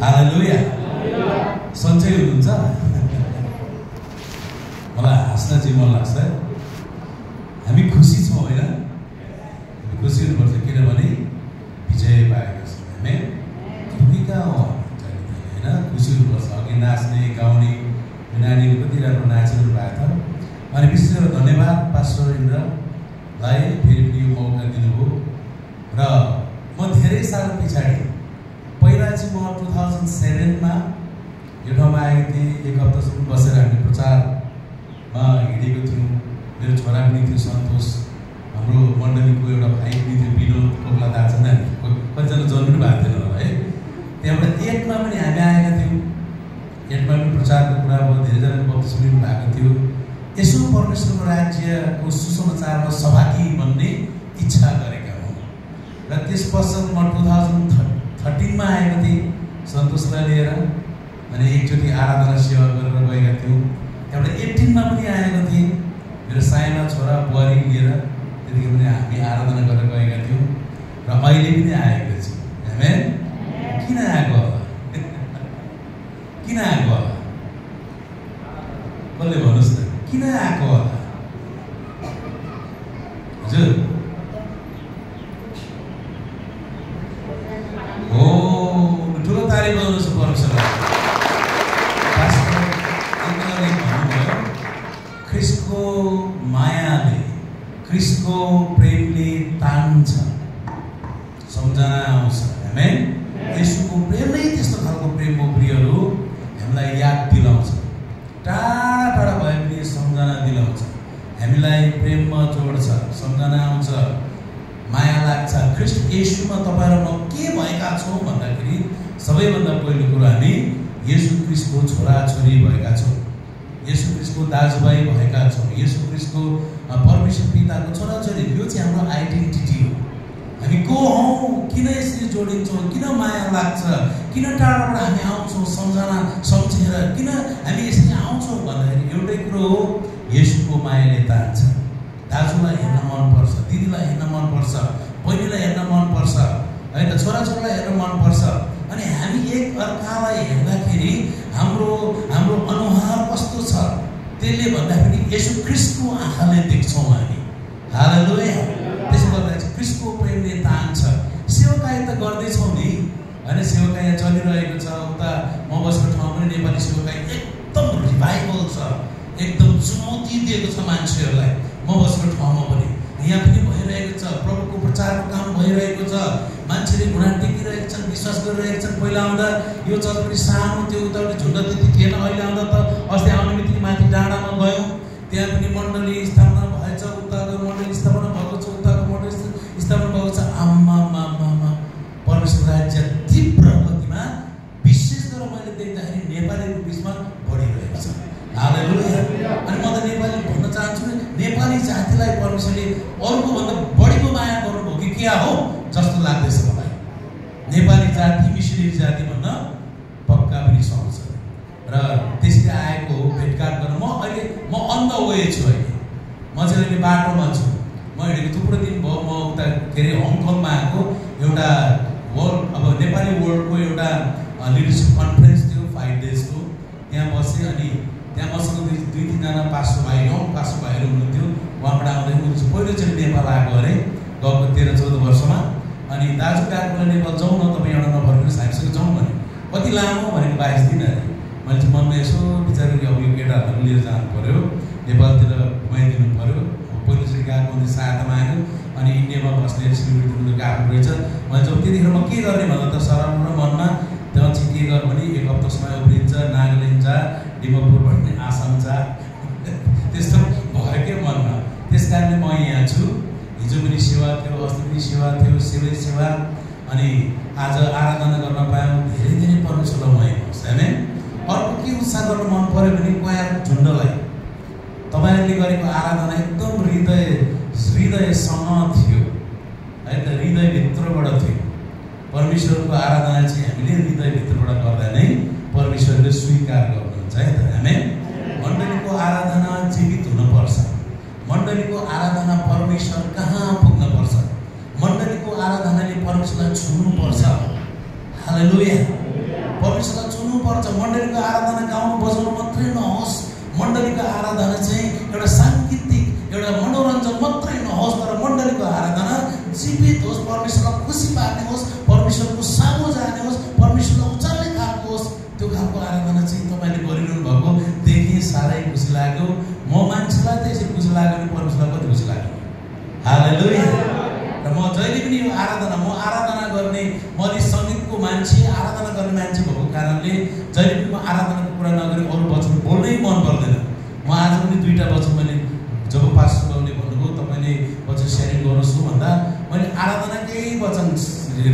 हालेलुया। सन्चै हुनुहुन्छ? मलाई हाँस्न चाहिँ मन लाग्छ। हामी खुसी छौँ होइन? खुसी हुनुपर्छ किनभने विजय पाएको छौँ हामी। दुःखी कहाँ हो होइन? खुसी हुनुपर्छ। अघि नाच्ने गाउने नानीहरू कति राम्रो नाचिरहनु भएको छ। अनि विशेष गरेर धन्यवाद पास्टर इन्द्रलाई फेरि पनि यो मौका दिनुभयो। र म धेरै साल पछाडि पहिला चाहिँ म 2007 यो ठाउँमा आएको थिएँ। एक हप्तासम्म बसेर हामी प्रचारमा हिँडेको थियौँ। मेरो छोरा पनि थियो सन्तोष, हाम्रो मण्डलीको एउटा भाइ पनि थियो विनोद कोक्ला दार्जना, कतिजना जन्मिनु भएको थिएन होला है। त्यहाँबाट एटमा पनि हामी आएका थियौँ। एटमा पनि प्रचारको कुरा भयो, धेरैजना बप्तिस्मा लिनु भएको थियो। यसो परमेश्वरको राज्यको सुसमाचारमा सहभागी बन्ने इच्छा गरेका हौँ। र त्यस पश्चात म 2013 आएको थिएँ सन्तोषलाई लिएर। अनि एकचोटि आराधना सेवा गरेर गएका थियौँ। त्यहाँबाट 18 पनि आएको थिएँ मेरो साइना छोरा बुहारी लिएर। त्यतिखेर पनि हामी आराधना गरेर गएका थियौँ। र अहिले पनि आएको छु। आमेन। किन आएको होला? किन आएको होला? कसले भन्नुहोस् न, किन आएको होला? हजुर हो, ठुलो ताली बजाउनुहोस् परमेश्वरलाई। भन्नुभयो ख्रिस्टको मायाले, ख्रिस्टको प्रेमले तान्छ, सम्झना आउँछ। आमेन। येशूको प्रेम नै त्यस्तो खालको प्रेम हो प्रियहरू, हामीलाई याद दिलाउँछ। टाढा टाढा भए पनि सम्झना दिलाउँछ, हामीलाई प्रेममा जोड्छ, सम्झना आउँछ, माया लाग्छ। ख्रिस्ट येशूमा तपाईँ र म के भएका छौँ भन्दाखेरि सबैभन्दा पहिलो कुरो हामी येशू ख्रिस्टको छोराछोरी भएका छौँ, येशू ख्रिस्टको दाजुभाइ भएका छौँ, येशू ख्रिस्टको परमेश्वर पिताको छोराछोरी। यो चाहिँ हाम्रो आइडेन्टिटी हो। हामी को हौँ, किन यसरी जोडिन्छौँ, किन माया लाग्छ, किन टाढाबाट हामी आउँछौँ सम्झना सम्झेर, किन हामी यसरी आउँछौँ भन्दाखेरि एउटै कुरो हो, येशूको मायाले तान्छ। दाजुलाई हेर्न मनपर्छ, दिदीलाई हेर्न मनपर्छ, बहिनीलाई हेर्न मनपर्छ होइन, छोराछोरीलाई हेर्न मनपर्छ। अनि हामी एक अर्कालाई हेर्दाखेरि हाम्रो अनुहार कस्तो छ त्यसले भन्दाखेरि येशू ख्रिस्टको आँखाले देख्छौँ हामी। हालेलुया। त्यसो गर्दा चाहिँ ख्रिस्टको प्रेमले तान्छ। सेवाकाई त गर्दैछौँ नि होइन, सेवाकाई यहाँ चलिरहेको छ। उता म बसेको ठाउँ पनि नेपाली सेवाकाई एकदम रिभाइभल छ, एकदम चुनौती दिएको छ मान्छेहरूलाई। म बसेको ठाउँमा पनि यहाँ पनि भइरहेको छ, प्रभुको प्रचारको काम भइरहेको छ। मान्छेले घुँडा टेकिरहेका छन्, विश्वास गरिरहेका छन्। पहिला आउँदा यो चर्च पनि सानो थियो, उतापट्टि झुन्ड त्यति थिएन। अहिले आउँदा त अस्ति आउने बित्तिकै माथि डाँडामा गयौँ, त्यहाँ पनि मण्डली स्थापना भएछ, उताको मण्डली स्थापना भएको छ, उताको मण्डली स्थापना भएको छ। आम्मा परमेश्वर राज्य तीव्र गतिमा विशेष गरेर मैले देख्दाखेरि नेपालीको बिचमा बढिरहेको छ। हालेलुया। अनि म त नेपाली भन्न चाहन्छु, नेपाली जातिलाई परमेश्वरले अरूको भन्दा बढीको माया गर्नुभयो कि क्या हो जस्तो लाग्दैछ मलाई। नेपाली जाति मिसनरी जाति भन्न पक्का पनि सक्छ। र त्यसले आएको भेटघाट गर्न म अन द वे छु। अहिले म चाहिँ अहिले बाटोमा छु। म हिँडेको थुप्रो दिन भयो। म उता के अरे हङकङमा आएको एउटा नेपाली वर्ल्डको एउटा लिडरसिप कन्फरेन्स थियो 5 डेजको। त्यहाँ बसेँ। अनि त्यहाँ मसँग 2-3जना पास्टर भाइ, यङ पास्टर भाइहरू हुनुहुन्थ्यो। उहाँबाट आउँदै पहिलोचोटि नेपाल आएको अरे, गएको 13-14 वर्षमा। अनि दाजु गएको नेपाल जाउँ न, तपाईँ एउटा नभर्नुहोस्, हामीसँग जाउँ भने। कति लामो भनेको 22 दिन अरे। मैले चाहिँ मनमा यसो विचार गरेँ, अब यो केटाहरू लिएर जानु पऱ्यो, नेपालतिर घुमाइदिनु पऱ्यो। पहिलोचोटि गएको भने सहायता माग्यो। अनि इन्डियामा बस्ने सिलगढीतिर गएको रहेछ। मैले जब त्यतिखेर म के गर्ने भन्दा त सरल र मनमा त्यहाँ चाहिँ के गर्नु भने 1 हप्तासम्म उफ्रिन्छ, नागाल्यान्ड जा, डिमापुरबाट पनि आसाम जा, त्यस्तो भयो क्या मनमा। त्यस कारणले म यहाँ छु। हिजो पनि सेवा थियो, अस्ति पनि सेवा थियो, सेवा। अनि आज आराधना गर्न पायौँ, धेरै परमेश्वरलाई मही होस्। होइन, अर्को के उत्साह गर्न मन पऱ्यो भने क्वायर झुन्डलाई तपाईँहरूले गरेको आराधना एकदम हृदयसँग थियो है त, हृदयभित्रबाट थियो। परमेश्वरको आराधना चाहिँ हामीले हृदयभित्रबाट गर्दा नै परमेश्वरले स्वीकार गर्नुहुन्छ है त। आमेन। मण्डलीको आराधना जीवित हुनुपर्छ। मण्डलीको आराधना परमेश्वर कहाँ पुग्नुपर्छ। मण्डलीको आराधनाले परमेश्वरलाई छुनुपर्छ। हालेलुया। परमेश्वरलाई चुन्नुपर्छ। मण्डलीको आराधना गाउनु बजाउनु मात्रै नहोस्, मण्डलीको आराधना चाहिँ एउटा साङ्गीतिक एउटा मनोरञ्जन मात्रै नहोस्, तर मण्डलीको आराधना जीवित होस्, परमेश्वरलाई खुसी पार्ने होस्, परमेश्वरको सामु जाने होस्, परमेश्वरलाई उचाल्ने खालको होस्। त्यो खालको आराधना चाहिँ तपाईँले गरिरहनु भएको देखेँ, साह्रै खुसी लाग्यो। म मान्छेलाई त्यसरी खुसी लाग्यो भने परमेश्वरलाई कति खुसी लाग्यो। हालेलुया। र म जहिले पनि यो आराधना, म आराधना गर्ने, म सङ्गीतको मान्छे, आराधना गर्ने मान्छे भएको कारणले जहिले पनि म आराधनाको कुरा नगरी अरू वचन बोल्नै मन पर्दैन। म आज पनि 2टा वचन मैले जब पास्टर बाबुले भन्नुभयो तपाईँले वचन सेयरिङ गर्नुहोस् भन्दा मैले आराधनाकै वचन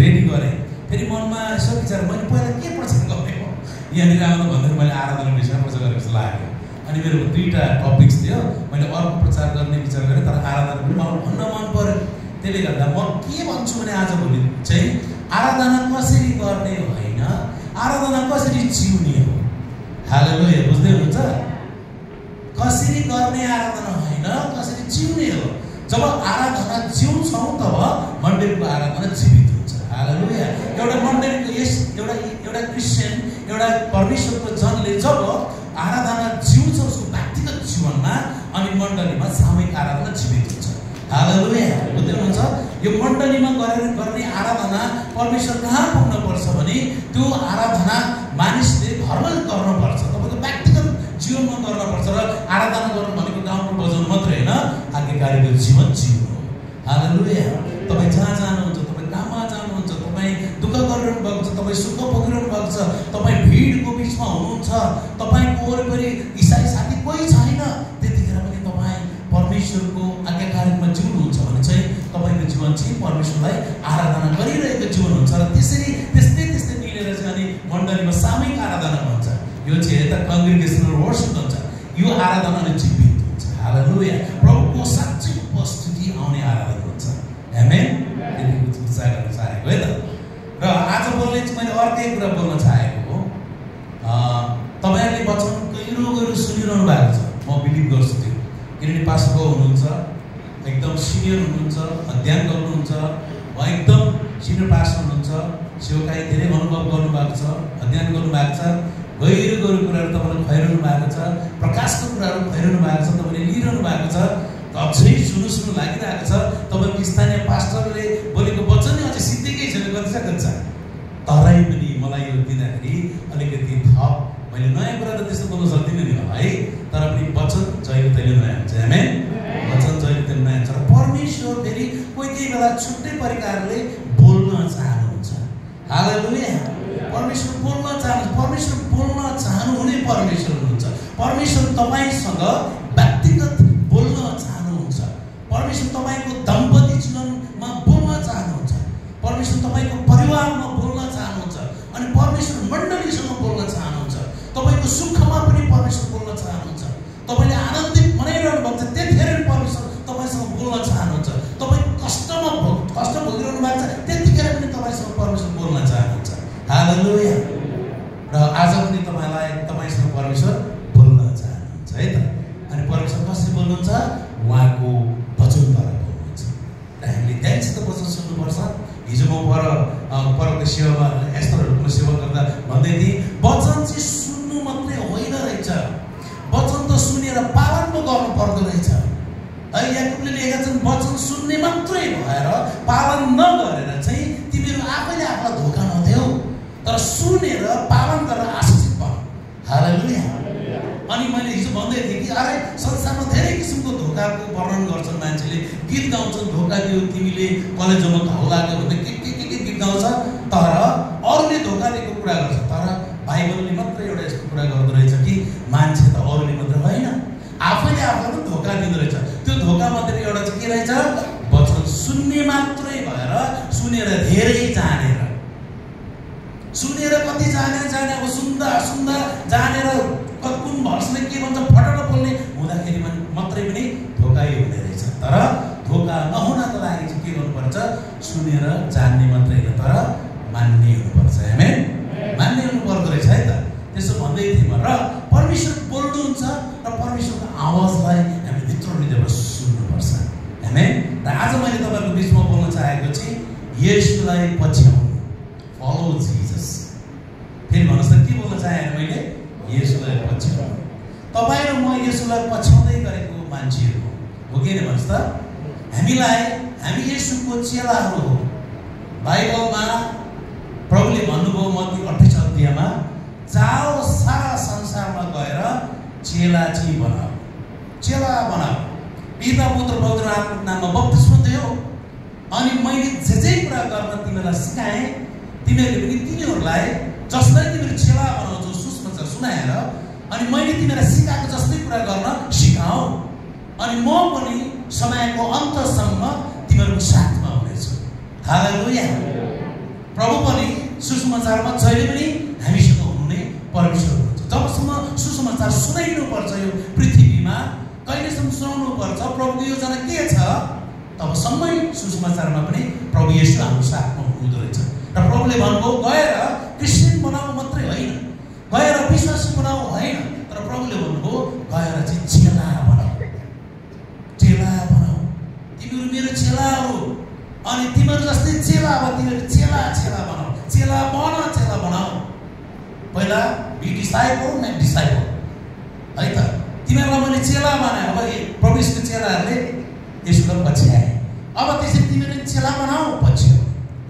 रेडी गरेँ। फेरि मनमा यसो विचार, मैले पहिला के प्रचार गरेँ हो यहाँनिर आउँदा भन्दाखेरि मैले आराधना विषयमा प्रचार गरेको जस्तो लाग्यो। अनि मेरो 2टा टपिक्स थियो, मैले अर्को प्रचार गर्ने विचार गरेँ, तर आराधना पनि मलाई भन्न मन पऱ्यो। त्यसले गर्दा म के भन्छु भने आजभोलि चाहिँ आराधना कसरी गर्ने होइन, आराधना कसरी जिउने हो। हालेलुया। बुझ्दै हुनुहुन्छ? कसरी गर्ने आराधना होइन, कसरी जिउने हो। जब आराधना जिउँछौँ तब मण्डलीको आराधना जीवित हुन्छ। हालेलुया। एउटा मण्डलीको एउटा क्रिस्चियन, एउटा परमेश्वरको जनले जब आराधना जिउँछ उसको व्यक्तिगत जीवनमा, अनि मण्डलीमा सामूहिक आराधना जीवित हुन्छ। हालेलुया। बुझ्दै हुनुहुन्छ? यो मण्डलीमा गर्ने आराधना परमेश्वर कहाँ पुग्नुपर्छ भने त्यो आराधना मानिसले घरमा गर्नुपर्छ, तपाईँको व्यक्तिगत जीवनमा गर्नुपर्छ। र आराधना गर्नु भनेको गाउनु बजाउनु मात्रै होइन, आज्ञाकारीको जीवन जिउनु हो। हालेलुया। तपाईँ जहाँ जानुहुन्छ, तपाईँ काममा जानुहुन्छ, तपाईँ दुःख गरिरहनु भएको छ, तपाईँ सुख भोगिरहनु भएको छ, तपाईँ भिडको बिचमा हुनुहुन्छ, तपाईँको वरिपरि इसाई साथी कोही छैन, त्यतिखेर पनि तपाईँ परमेश्वरको आज्ञाकारीमा जिउनुहुन्छ भने चाहिँ तपाईँको जीवन चाहिँ परमेश्वरलाई आराधना गरिरहेको जीवन हुन्छ। र त्यस्तै मिलेर चाहिँ अनि मण्डलीमा सामूहिक आराधना भन्छ। यो चाहिँ यता कङ्ग्रिगेसनल वर्सिप भन्छ। यो आराधनाले जीवित हुन्छ। हालेलुया। प्रभुको साँच्चै उपस्थिति आउने आराधना हुन्छ। आमेन। यति उच्चार गर्न चाहेको है त। र आज बोल्ने चाहिँ मैले अर्कै कुरा बोल्न चाहेको हो। तपाईँहरूले वचन गहिरो सुनिरहनु भएको छ, म बिलिभ गर्छु त्यो। किनभने पास्टर बाबु हुनुहुन्छ, एकदम सिनियर हुनुहुन्छ, अध्ययन गर्नुहुन्छ, उहाँ एकदम सिनियर पास्टर हुनुहुन्छ, सेवकाई धेरै अनुभव गर्नुभएको छ, अध्ययन गर्नुभएको छ, गहिरो कुराहरू तपाईँले खुवाइरहनु भएको छ, प्रकाशको कुराहरू खुवाइरहनु भएको छ, तपाईँले लिइरहनु भएको छ। अझै सुन्नु लागिरहेको छ। तपाईँको स्थानीय पास्टरले बोलेको वचन नै अझै सिद्धेकै छैन, कति तरै पनि मलाई यो दिँदाखेरि अलिकति थप, मैले नयाँ कुरा त त्यस्तो बोल्न सक्दिनँ नि है, तर पनि वचन जहिले तहिले नयाँ हुन्छ। आमेन। वचन जहिले तहिले नयाँ हुन्छ। र परमेश्वर फेरि कोही बेला छुट्टै प्रकारले बोल्न चाहनुहुन्छ। हालेलुया। परमेश्वर बोल्न चाहनुहुन्छ। परमेश्वर बोल्न चाहनुहुने परमेश्वर हुनुहुन्छ। परमेश्वर तपाईँसँग व्यक्तिगत बोल्न चाहनुहुन्छ। परमेश्वर तपाईँको दाम्पत्य जीवनमा बोल्न चाहनुहुन्छ। परमेश्वर तपाईँको परिवारमा बोल्न चाहनुहुन्छ। अनि परमेश्वर मण्डलीसँग बोल्न चाहनुहुन्छ। तपाईँको सुखमा पनि परमेश्वर बोल्न चाहनुहुन्छ। तपाईँले आनन्दित मनाइरहनु भएको छ त्यतिखेर पनि परमेश्वर तपाईँसँग बोल्न चाहनुहुन्छ। तपाईँ कष्ट भोगिरहनु भएको छ त्यतिखेर पनि तपाईँसँग परमेश्वर बोल्न चाहनुहुन्छ। हालेलुया। र आज पनि तपाईँसँग परमेश्वर बोल्न चाहनुहुन्छ है त। अनि परमेश्वर कसरी बोल्नुहुन्छ? उहाँको वचनद्वारा बोल्नुहुन्छ। र हामीले ध्यानसित वचन सुन्नुपर्छ। हिजो म परको सेवामा यस्तोहरूको सेवा गर्दा भन्दै थिएँ, वचन चाहिँ सुन्नु मात्रै होइन रहेछ, वचन त सुनेर पालन पो गर्नु पर्दो रहेछ है। याकुबले लेखेका छन्, वचन सुन्ने मात्रै भएर पालन नगरेर चाहिँ तिमीहरू आफैले आफूलाई धोका नदेऊ, तर सुनेर पालन गरेर आशिषित भयो। हालेलुया। अनि मैले हिजो भन्दै थिएँ कि अरे संसारमा धेरै किसिमको धोकाको वर्णन गर्छन् मान्छेले, गीत गाउँछन्, धोका दियो तिमीले कलेजोमा घाउ लाग्यो भन्दै के गीत गाउँछ, तर अरूले धोका दिएको कुरा गर्छ। तर बाइबलले मात्रै एउटा यस्तो कुरा गर्दो रहेछ कि मान्छे त अरूले मात्र होइन, आफैले आफूलाई धोका दिँदो रहेछ। त्यो धोका मात्रै एउटा चाहिँ के रहेछ? वचन सुन्ने मात्रै भएर सुनेर धेरै जानेर, सुनेर कति जाने अब सुन्दा जानेर कुन भर्सले के भन्छ फटाफट बोल्ने हुँदाखेरि मात्रै पनि धोकाइ हुने रहेछ। तर धोका नहुनको लागि चाहिँ के गर्नुपर्छ? सुनेर जान्ने मात्रै होइन, तर मान्ने हुनुपर्छ। आमेन। मान्ने हुनुपर्दो रहेछ है त। त्यसो भन्दै थिएँ म। र परमेश्वर बोल्नुहुन्छ र परमेश्वरको आवाजलाई हामी भित्र हृदयबाट सुन्नुपर्छ। आमेन। र आज मैले तपाईँको बिचमा बोल्न चाहेको चाहिँ येशूलाई पछ्याउनु, फलो जिजस। फेरि भन्न मैले येशूलाई पछ्याउँ। तपाईँ र म येशूलाई पछ्याउँदै गरेको मान्छेहरू हो कि भन्नुहोस् त। हामी येशूको चेलाहरू हो। बाइबलमा प्रभुले भन्नुभयो मत्ती 28 अध्यायमा, जाओ सारा संसारमा गएर चेला बनाऊ, चेला बनाऊ, पिता पुत्र पवित्र आत्माको नाममा बप्तिस्मा दियो। अनि मैले जे कुरा गर्न तिमीलाई सिकाएँ तिमीहरूले पनि तिनीहरूलाई जसलाई तिमीहरू चेला बनाउँछौ सुसमाचार सुनाएर अनि मैले तिमीलाई सिकाएको जस्तै कुरा गर्न सिकाऊ। अनि म पनि समयको अन्तसम्म तिमीहरूको साथमा हुनेछु। हालेलुया। प्रभु पनि सुसमाचारमा जहिले पनि हामीसँग हुने परमेश्वर हुनुहुन्छ। जबसम्म सुसमाचार सुनाइनुपर्छ यो पृथ्वीमा, कहिलेसम्म सुनाउनु पर्छ, प्रभुको योजना के छ, तबसम्मै सुसमाचारमा पनि प्रभु येशू हाम्रो साथमा हुँदो रहेछ। र प्रभुले भन्नुभयो गएर क्रिस्चियन बनाऊ मात्रै होइन, गएर विश्वासी बनाऊ होइन, तर प्रभुले भन्नुभयो गएर चाहिँ चेला बनाऊ, चेला बनाऊ। तिमीहरू मेरो चेला हो अनि तिमीहरू जस्तै चेला अब तिमीहरू चेला बनाऊ, चेला बनाऊ। पहिला बी डिसाइपल एन्ड डिसाइपल है त। तिमीहरूलाई मैले चेला बनाएँ। अब प्रभुको चेलाहरूले येशूलाई पछ्याए। अब त्यसरी तिमीहरू चेला बनाऊ, पछ्याऊ,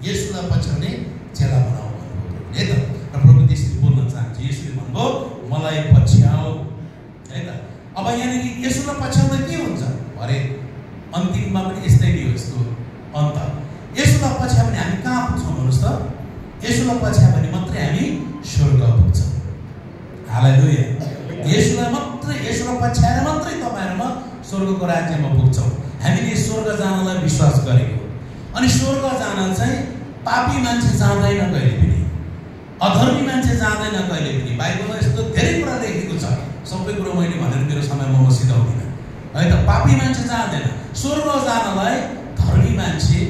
येशूलाई पछ्याउने चेला बनाऊ भन्नुभयो है त। र प्रभु त्यसरी बोल्न चाहन्छ। येशूले भन्नुभयो मलाई पछ्याऊ है त। अब यहाँनिर येशूलाई पछ्याउँदा के हुन्छ अरे अन्तिममा पनि यस्तै नै हो यसको अन्त। येशूलाई पछ्यायो भने हामी कहाँ पुग्छौँ भन्नुहोस् त। येशूलाई पछ्यायो भने मात्रै हामी स्वर्ग पुग्छौँ। हालेलुया। येशूलाई पछ्याएर मात्रै तपाईँहरूमा स्वर्गको राज्यमा पुग्छौँ। हामीले स्वर्ग जानलाई विश्वास गरेको। अनि स्वर्ग जान चाहिँ पापी मान्छे जाँदैन कहिले पनि, अधर्मी मान्छे जाँदैन कहिले पनि। बाइबलमा यस्तो धेरै कुरा लेखेको छ, सबै कुरो मैले भनेर मेरो समयमा म सिकाउँदिनँ है त। पापी मान्छे जाँदैन। स्वर्ग जानलाई धर्मी मान्छे,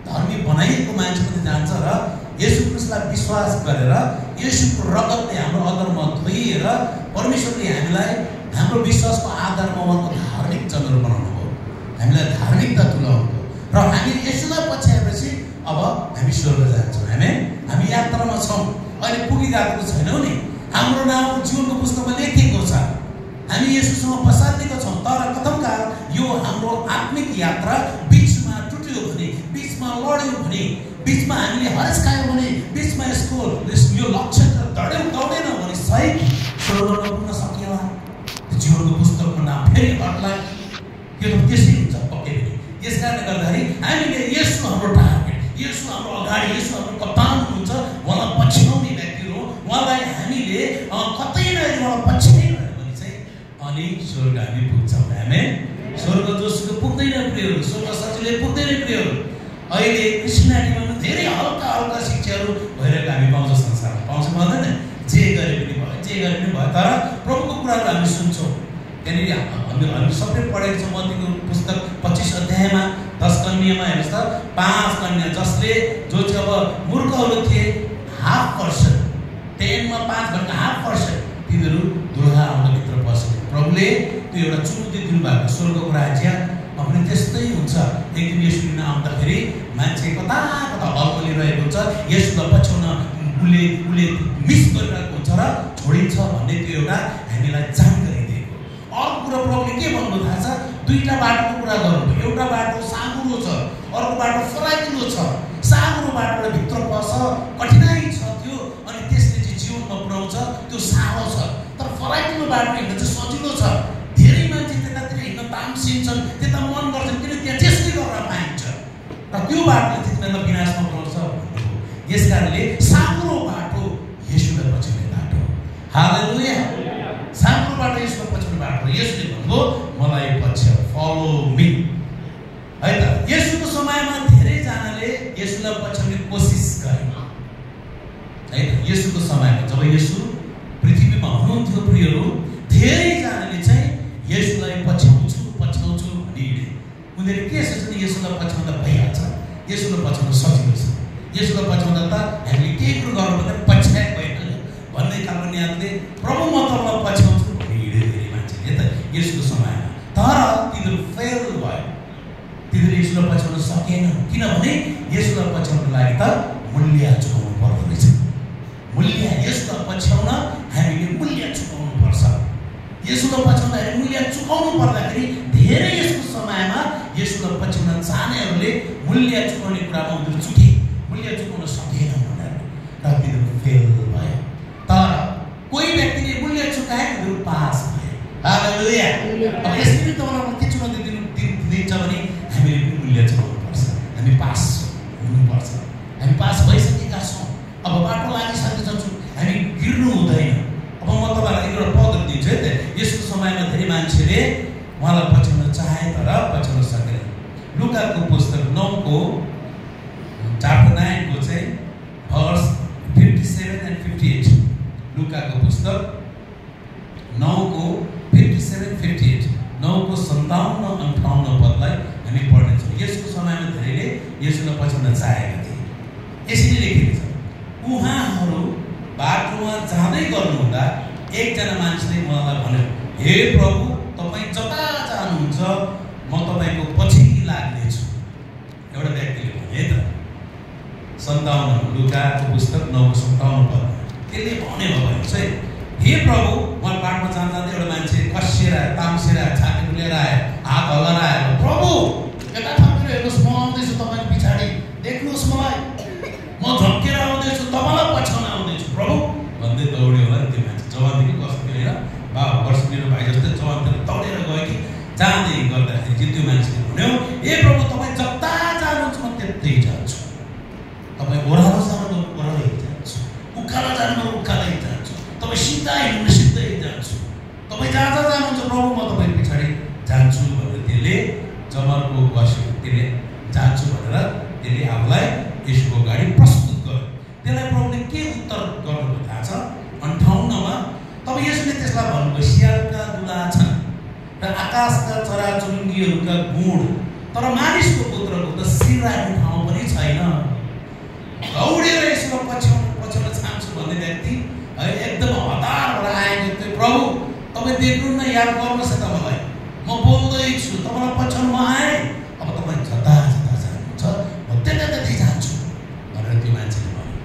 धर्मी बनाइएको मान्छे पनि जान्छ र येशू ख्रीष्टलाई विश्वास गरेर येशूको रगतले हाम्रो अधर्म धोइएर परमेश्वरले हामीलाई हाम्रो विश्वासको आधारमा उहाँको धार्मिक जनहरू बनाउनु भयो, हामीलाई धार्मिकता तुल्याउनु भयो। र हामी येशूलाई पछ्याएपछि अब हामी स्वर्ग जान्छौँ। हामी यात्रामा छौँ, अहिले पुगिरहेको छैनौँ नि। हाम्रो नाम जीवनको पुस्तकमा लेखिएको छ, हामी येशूसँग बसालिएका छौँ। तर कथमकाल यो हाम्रो आत्मिक यात्रा बिचमा टुट्यो भने, बिचमा लड्यो भने, बिचमा हामीले हरेस खायो भने, बिचमा यो लक्ष्य दौडेन भने सही स्वर्ग नपुग्न सकिएला। जीवनको पुस्तकको नाम फेरि हट्ला, त्यो त त्यसै हुन्छ पक्कै पनि। यस कारणले गर्दाखेरि हामीले येशू हाम्रो टार्गेट, येशू हाम्रो अगाडि, येशू हाम्रो कप्तान हुनुहुन्छ। उहाँलाई पछ्याउने व्यक्ति हो। उहाँलाई हामीले कतै नहेरी उहाँलाई पछ्याइरह्यो भने चाहिँ अनि स्वर्ग हामी पुग्छौँ। स्वर्ग जोसुको पुग्दैन प्रियहरू, स्वर्ग सजिलै पुग्दैन प्रियहरू। अहिले क्रिस्चियनिटीमा धेरै हल्का शिक्षाहरू भइरहेको हामी पाउँछौँ, संसारमा पाउँछौँ भन्दैन। जे गरे पनि भयो, तर प्रभुको कुराहरू हामी सुन्छौँ। त्यहाँनिर हामी सबै पढेको छौँ मत्तीको पुस्तक 25 अध्यायमा 10 कन्यामा हेर्नुहोस् त। 5 कन्या जो चाहिँ अब मूर्खहरू थिए, 0.5%, 10मा 5 भनेको 0.5%, तिनीहरू दुःख आउँदाभित्र बस्यो। प्रभुले त्यो एउटा चुनौती दिनुभएको स्वर्गको राज्य पनि त्यस्तै हुन्छ। एकदिन येशू लिन आउँदाखेरि मान्छे कता हलमलिरहेको हुन्छ, येशूलाई पछ्याउन उसले मिस गरिरहेको हुन्छ र छोडिन्छ भन्ने त्यो एउटा हामीलाई जानकारी दिएको। अर्को कुरा प्रभुले के भन्नु थाहा छ, दुईटा बाटोको कुरा गर्नुभयो। एउटा बाटो साँघुरो छ, अर्को बाटो फराकिलो छ। साँघुरो बाटोबाट भित्र पस्छ, कठिनाइ छ त्यो, अनि त्यसले चाहिँ जीवनमा पुर्याउँछ, त्यो साह्रो छ। तर फराकिलो बाटो हिँड्न चाहिँ सजिलो छ। धेरै मान्छे त्यतातिर हिँड्न तामसिन्छन्, त्यता मन गर्छन्, किन त्यहाँ त्यसै गर्न पाइन्छ। र त्यो बाटोले चाहिँ तिनीहरूलाई विनाशमा पुर्याउँछ। यस कारणले साँघुरो बाटो येशूलाई पछ्याउने बाटो। हालेलुया। साँघुरो बाटो येशूलाई पछ्याउने बाटो। येशूले भन्नुभयो मलाई पछ्याऊ, फलो मी है त। येशूको समयमा धेरैजनाले येशूलाई पछ्याउने कोसिस गरे है त। येशूको समयमा जब येशू पृथ्वीमा हुनुहुन्थ्यो प्रियहरू, धेरैजनाले चाहिँ येशूलाई पछ्याउँछु भनी हिँडे। उनीहरू के सोच्छन्, येशूलाई पछ्याउँदा भइहाल्छ, येशूलाई पछ्याउन सजिलो छ, येशूलाई पछ्याउँदा त हामीले केही कुरो गर्नु पर्दैन, पछ्याएको होइन भन्ने खालको नियमले प्रभु म तपाईँलाई पछ्याउँछु भनी हिँडे धेरै मान्छेले त येशूको समयमा। तर तिनीहरू फेल भयो, तिनीहरू येशूलाई पछ्याउन सकेन। किनभने येशूलाई पछ्याउनको लागि त मूल्य चुकाउनु पर्दो रहेछ। मूल्य येशूलाई पछ्याउन हामीले यसुलाई पछ्याउँदाखेरि मूल्य चुकाउनु पर्दाखेरि धेरै यसको समयमा यसुलाई पछ्याउन चाहनेहरूले मूल्य चुकाउने कुरामा उनीहरू चुके, मूल्य चुकाउन सकेन उनीहरू र तिनीहरू फेल भयो। तर कोही व्यक्तिले मूल्य चुकाए उनीहरू पास भए। हालेलुया। अब यसरी तपाईँलाई के चुनौती दिन्छ भने हामीले पनि मूल्य चुकाउनु पर्छ, हामी पास हुनुपर्छ। हामी पास भइसकेका छौँ, अब बाटो लागिसकेका छौँ, हामी गिर्नु हुँदैन। अब म तपाईँलाई एउटा पद दिन्छु है त। यसको समयमा धेरै मान्छेले उहाँलाई पछ्याउन चाहे तर पछ्याउन सकेन। लुकाको पुस्तक 9 च्याप्टर 9 को चाहिँ भर्स 57 and 58। लुकाको पुस्तक 9 को 57-58, 9 को 57-58 पदलाई हामी पढ्नेछौँ। यसको समयमा धेरैले यसुलाई पछ्याउन चाहेका थिए। यसरी लेखिएको छ, उहाँहरू बाटोमा जाँदै गर्नुहुँदा एकजना मान्छेले मलाई भन्यो, हे प्रभु, तपाईँ जता जानुहुन्छ म तपाईँको पछि लाग्नेछु। एउटा व्यक्तिले भने है त। 57 लुकाको पुस्तक 9:57 पद त्यसले भने भयो चाहिँ, हे प्रभु, म बाटोमा जाँदा एउटा मान्छे कसिएर तामसेर छाती लिएर आयो, हात हल्लाएर आयो, प्रभु यता फर्केर हेर्नुहोस्, म आउँदैछु तपाईँको पछाडि, देख्नुहोस् मलाई, म झम्केर आउँदैछु, तपाईँलाई पछ्याउन आउँदैछु प्रभु भन्दै दौड्यो होला नि त्यो मान्छे। जवानदेखि कस्तो थियो होइन, 12 वर्ष मेरो भाइ जस्तै जवानतिर दौडेर गयो कि जाँदै गर्दाखेरि चाहिँ त्यो मान्छेले भन्यो, ए प्रभु, तपाईँ जता जानुहुन्छ म त्यतै जान्छु, तपाईँ ओह्रालो जानु ओह्रालै जान्छु, उकालो जानु उकालै जान्छु, तपाईँ सिधा हिँड्नु सिधै जान्छु, तपाईँ जहाँ जहाँ जानुहुन्छ प्रभु म तपाईँ पछाडि जान्छु भनेर त्यसले जमरको बस्यो। त्यसले जान्छु भनेर त्यसले आफूलाई यसको गाडी प्रस्तुत गर्यो। त्यसलाई प्रभुले के उत्तर गर्नुभयो थाहा छ? 58मा तब यसले त्यसलाई भन्नुभयो, सियालका दुला छन् र आकाशका चराचुरुङ्गीहरूका गुण, तर मानिसको पुत्रको त शिर राख्ने ठाउँ पनि छैन। दौडेर यसको पछ्याउन चाहन्छु भन्ने व्यक्ति है एकदम हतार भएर आएको थियो। प्रभु तपाईँ देख्नुहुन्न, याद गर्नुहोस् त मलाई, म बोल्दैछु, तपाईँलाई पछ्याउन म आएँ, अब तपाईँ जता जता जानुहुन्छ म त्यतै जान्छु भनेर त्यो मान्छेले भन्यो।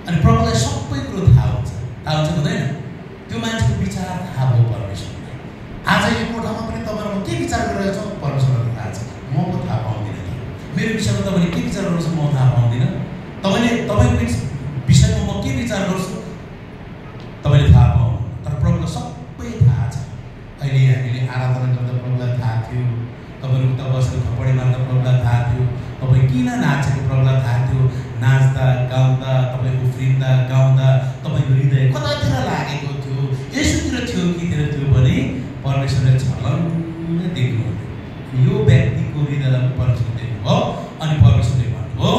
अनि प्रभुलाई सबै कुरो थाहा हुन्छ हुँदैन? त्यो मान्छेको विचार थाहा भयो परमेश्वरलाई। आज यो कोठामा पनि तपाईँहरू के विचार गरिरहेको छ परमेश्वरलाई थाहा छ, म पो थाहा पाउँदिनँ। मेरो विषयमा तपाईँले के विचार गर्नुहुन्छ म थाहा पाउँदिनँ। तपाईँको विषयमा म के विचार गर्छु तपाईँले थाहा पाउनु, तर प्रभुलाई सबै थाहा छ। अहिले हामीले आराधना गर्दा प्रभुलाई थाहा थियो, तपाईँहरू उता बसेर थपडी मार्दा प्रभुलाई थाहा थियो, तपाईँ किन नाचेको प्रभुलाई थाहा थियो, नाच्दा गाउँदा तपाईँ उफ्रिँदा गाउँदा तपाईँको हृदय कतातिर लागेको थियो, यसोतिर थियो कि तिर थियो भने परमेश्वरले छलङ्ग देख्नुहुन्थ्यो। यो व्यक्तिको हृदयलाई परमेश्वरले देख्नुभयो अनि परमेश्वरले भन्नुभयो,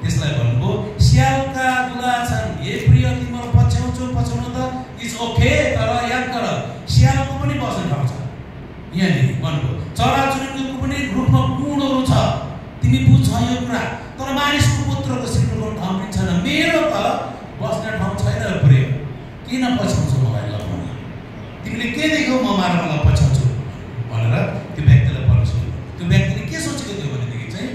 त्यसलाई भन्नुभयो, सियालका दुला छन्, हे प्रिय तिमीलाई पछ्याउँछु, पछ्याउनु त इट्स ओके, तर याद गर सियालको पनि बस्ने ठाउँ छ। यहाँनिर भन्नुभयो चराचुरुङ्गीको पनि रूपमा गुणहरू छ, तिमी बुझ्छ यो कुरा, तर मानिसको पुत्रको शिरको ठाउँ पनि छैन। मेरो त बस्ने ठाउँ छैन प्रिय, किन पछ्याउँछौ मलाई लगाउन? तिमीले के देख्यौ म मार मलाई पछ्याउँछु भनेर त्यो व्यक्तिलाई परमेश्वर। त्यो व्यक्तिले के सोचेको थियो भनेदेखि चाहिँ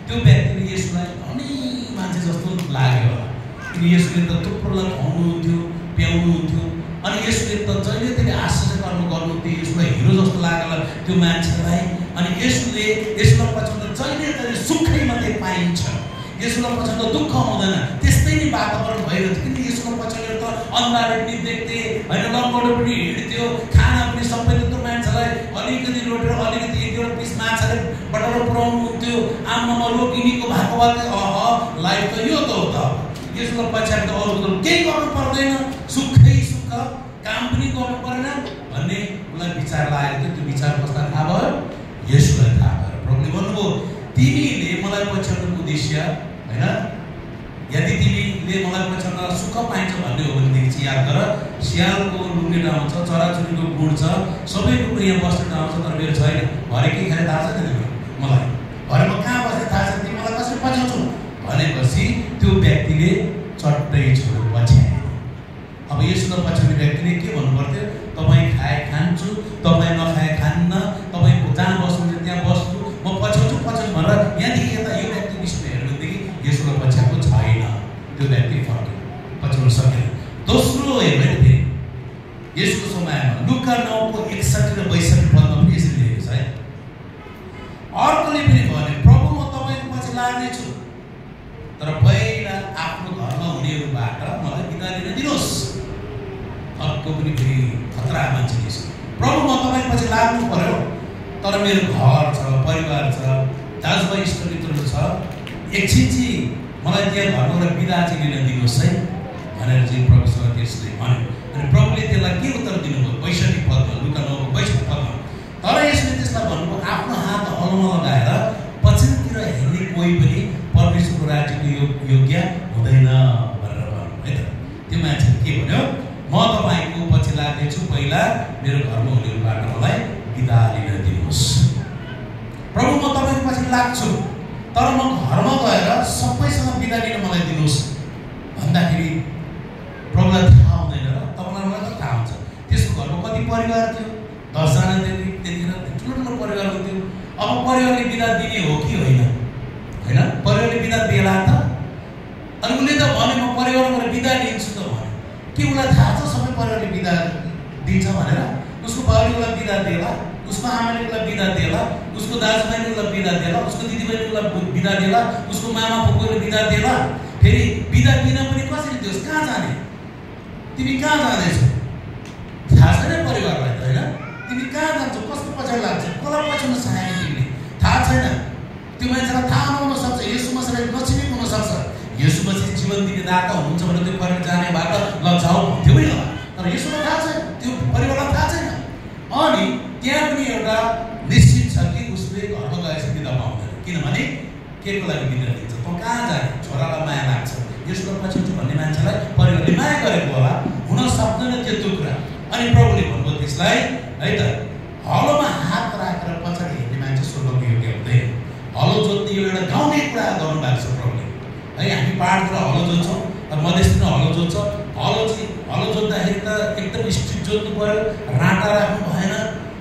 त्यो व्यक्तिले यसलाई धनी मान्छे जस्तो लाग्यो होला, किन यसले त थुप्रोलाई खुवाउनुहुन्थ्यो प्याउनुहुन्थ्यो, अनि यसले त जहिले त्यसले आश्चर्य कर्म गर्नुहुन्थ्यो, यसलाई हिरो जस्तो लाग्यो त्यो मान्छेलाई। अनि यसलाई पछ्याउँदा जहिले जहिले सुखै मात्रै पाइन्छ, यसलाई पछ्याउँदा दुःख आउँदैन, त्यस्तै नै वातावरण भइरहेको थियो। किन यसको पछ्याउनेर त अन्धारो पनि देख्थे होइन, लङ्गडो पनि हिँड्थ्यो, खाना पनि सबै त्यो मान्छेलाई अलिकति रोटेर अलिकति एक एउटा पिस माछाले बटाएर पुऱ्याउनु हुन्थ्यो। आमामा रोकिनीको भएको भए लाइफ त यो त हो त, यसको पछ्याएर त अरू केही गर्नु पर्दैन, सुखै सुख, काम पनि गर्नु परेन भन्ने उसलाई विचार लागेको थियो। त्यो विचार कसलाई थाहा भयो? यसुलाई थाहा भयो। प्रभुले भन्नुभयो, तिमीले मलाई पछ्याउनुको उद्देश्य होइन, यदि तिमीले मलाई पछ्याउन सुख पाइन्छ भन्ने हो भनेदेखि चाहिँ याद गर, सियालको लुङ्गे ठाउँ छ, चराचुरुङ्गीको गुण छ, सबै कुरो यहाँ बस्ने ठाउँ छ, तर मेरो छैन। भरे के खाने थाहा छैन मलाई, भरे म कहाँ बस्ने थाहा छैन, तिमीलाई कसरी पछ्याउँछु भनेपछि त्यो व्यक्तिले चट्टै छोड्यो, पछ्याए। अब यसो पछ्याउने व्यक्तिले के भन्नु पर्थ्यो? तपाईँ खाए खान्छु, तपाईँ नखाए खान्न, तपाईँ जहाँ बस्नुहुन्छ त्यहाँ बस्छु, म पछ्याउँछु भनेर यहाँदेखि यता यो व्यक्ति विषयमा हेर्नुदेखि यसो पछ्याएको छैन। त्यो व्यक्ति फर्क्यो, पछ्याउन सकेन। दोस्रो हेर्नु फेरि यसको समयमा लुका 9:61 र 62 पदमा पनि यसरी लेखेको छ है। अर्कोले पनि भने, प्रभु म तपाईँको पछि लाग्नेछु, तर पहिला आफ्नो घरमा हुनेहरूबाट मलाई बिदा दिन दिनुहोस्। अर्को पनि फेरि खतरा मान्छे छ, प्रभु म तपाईँको पछि लाग्नु पर्यो, तर मेरो घर छ, परिवार छ, दाजुभाइ इष्टमित्रहरू छ, एकछिन चाहिँ मलाई त्यहाँ घरमा बिदा चाहिँ लिन दिनुहोस् है भनेर चाहिँ प्रभुसँग त्यसले भन्यो। अनि प्रभुले त्यसलाई के उत्तर दिनुभयो? 62 पदमा, लुका 9:62 पदमा, तर यसले त्यसलाई भन्नुभयो, आफ्नो हात हलोमा लगाएर पछिल्लोतिर हेर्ने कोही पनि परमेश्वरको राज्यको योग्य हुँदैन भनेर भन्नु है त। त्यो मान्छेले के भन्यो? म तपाईँको पछि लाग्नेछु, पहिला मेरो घरमा हुनेहरूबाट मलाई बिदा लिन दिनुहोस्। प्रभु म तपाईँको पछि लाग्छु, तर म घरमा गएर सबैसँग बिदा लिन मलाई दिनुहोस् भन्दाखेरि प्रभुलाई थाहा हुँदैन र तपाईँलाई मलाई त थाहा हुन्छ। त्यसको घरमा कति परिवार थियो? 10 जना थियो। त्यतिखेर ठुलो परिवार हुन्थ्यो। अब परिवारले बिदा दिने हो कि होइन? होइन, परिवारले बिदा दिएला त? अनि उसले त भने म परिवारबाट बिदा लिन्छु त भने, के उसलाई थाहा छ सबै परिवारले बिदा दिन्छ भनेर? उसको बाबुले उसलाई बिदा दिएला, उसको आमाले उसलाई बिदा दिएला, उसको दाजुभाइले उसलाई बिदा दिएला, उसको दिदीबहिनीले उसलाई बिदा दिएला, उसको मामा फुपूले बिदा दिएला। फेरि बिदा दिन पनि कसरी दियोस्? कहाँ जाने? तिमी कहाँ जाँदैछौ? थाहा छैन परिवारलाई त होइन? तिमी कहाँ जान्छौ? कसको पछाडि लाग्छौ? कसलाई पछाउन चाहेन तिमीले? थाहा छैन। त्यो मान्छेलाई थाहा नहुन सक्छ, यसु मसीहलाई नचिनेको हुन सक्छ। यसु मसीह जीवन दिने दाता हुनुहुन्छ भने त्यो परिवार जाने बाटो लजाऊ भन्थ्यो नि होला, तर यसुलाई थाहा छैन, त्यो परिवारलाई थाहा छैन। अनि त्यहाँ पनि एउटा निश्चित छ कि उसले घरमा गएपछि बिदा पाउँदैन, किनभने के को लागि बिदा दिन्छ? त कहाँ जाने? छोरालाई माया लाग्छ, यसलाई पछाउँछु भन्ने मान्छेलाई परिवारले माया गरेको होला, हुन सक्दैन त्यो कुरा। अनि प्रभुले भन्नुभयो त्यसलाई है त, हलोमा हात राखेर पछाडि हेर्ने मान्छे स्वर्गको योग्य हुँदैन। हलो जोत्ने यो एउटा गाउँले कुरा गर्नु भएको छ प्रभुले है। हामी पाहाडतिर हलो जोत्छौँ, मधेसतिर हलो जोत्छ। हलो जोत्दाखेरि त एकदम स्ट्रिट जोत्नु पर्यो, राँटा राख्नु भएन।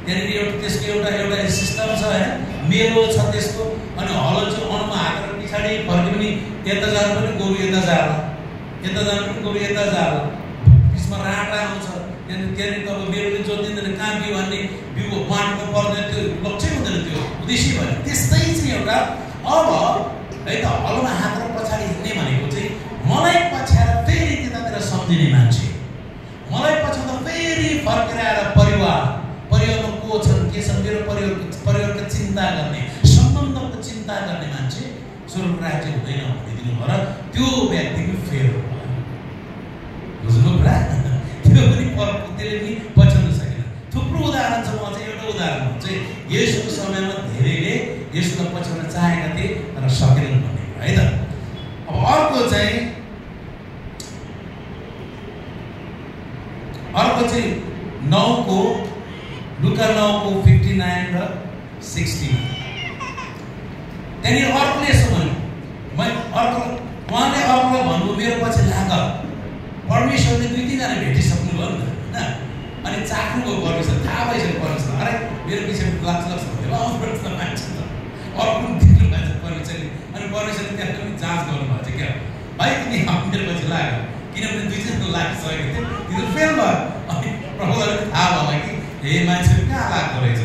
त्यहाँनिर एउटा त्यसको एउटा सिस्टम छ होइन, मेलो छ त्यसको। अनि हलो चाहिँ अनुमा हालेर पछाडि फर्के पनि यता जानु पनि गोरु यता जाला, यता जानु पनि गोरु यता जाला, त्यसमा राँटा आउँछ। त्यहाँनिर त अब मेरोले जोतिँदैन, कहाँ बिउ हान्ने, बिउ बाँड्नु पर्दैन, त्यो लक्ष्य हुँदैन, त्यो उद्देश्य भयो। त्यस्तै चाहिँ एउटा अब है त हलोमा हात र पछाडि हिँड्ने भनेको चाहिँ मलाई पछ्याएर फेरि त्यतातिर सम्झिने मान्छे, मलाई पछ्याउँदा फेरि फर्केर आएर परिवारमा को छन्, के छन्, मेरो परिवारको चिन्ता गर्ने, सम्बन्धको चिन्ता गर्ने मान्छे स्वर्ग राज्य हुँदैन भनिदिनु भयो र त्यो व्यक्तिको फेल हो। बुझ्नु कुरा? त्यो पनि त्यसले पनि पछ्याउन सकेन। थुप्रो उदाहरण छ। म चाहिँ एउटा उदाहरण चाहिँ यसको समयमा धेरैले यसलाई पछ्याउन चाहेका थिए तर सकेनन् भन्ने है त। अब अर्को चाहिँ लुका 9:59 र 60 त्यहाँनिर अर्कोले यसो भन्यो, उहाँले अर्कोलाई भन्नु मेरो पछि लाग। परमेश्वरले 2-3 जना भेटिसक्नुभयो नि त होइन, अनि चाख्नुभयो परमेश्वर, थाहा भइसक्यो परमेश्वर, अरे मेरो पछि लाग्छ भन्दै आउनुपर्छ मान्छे त। अर्को पनि देख्नु भएको छ परमेश्वरले, अनि परमेश्वरले त्यहाँ पनि जाँच गर्नुभएको छ क्या, भाइ तिमी मेरो पछि लाग्यो, किनभने 2 जना लागिसकेको थियो, तिनीहरू फेल भयो। अनि प्रभुलाई पनि थाहा भयो कि हे मान्छेहरू कहाँ लाग्दो रहेछ,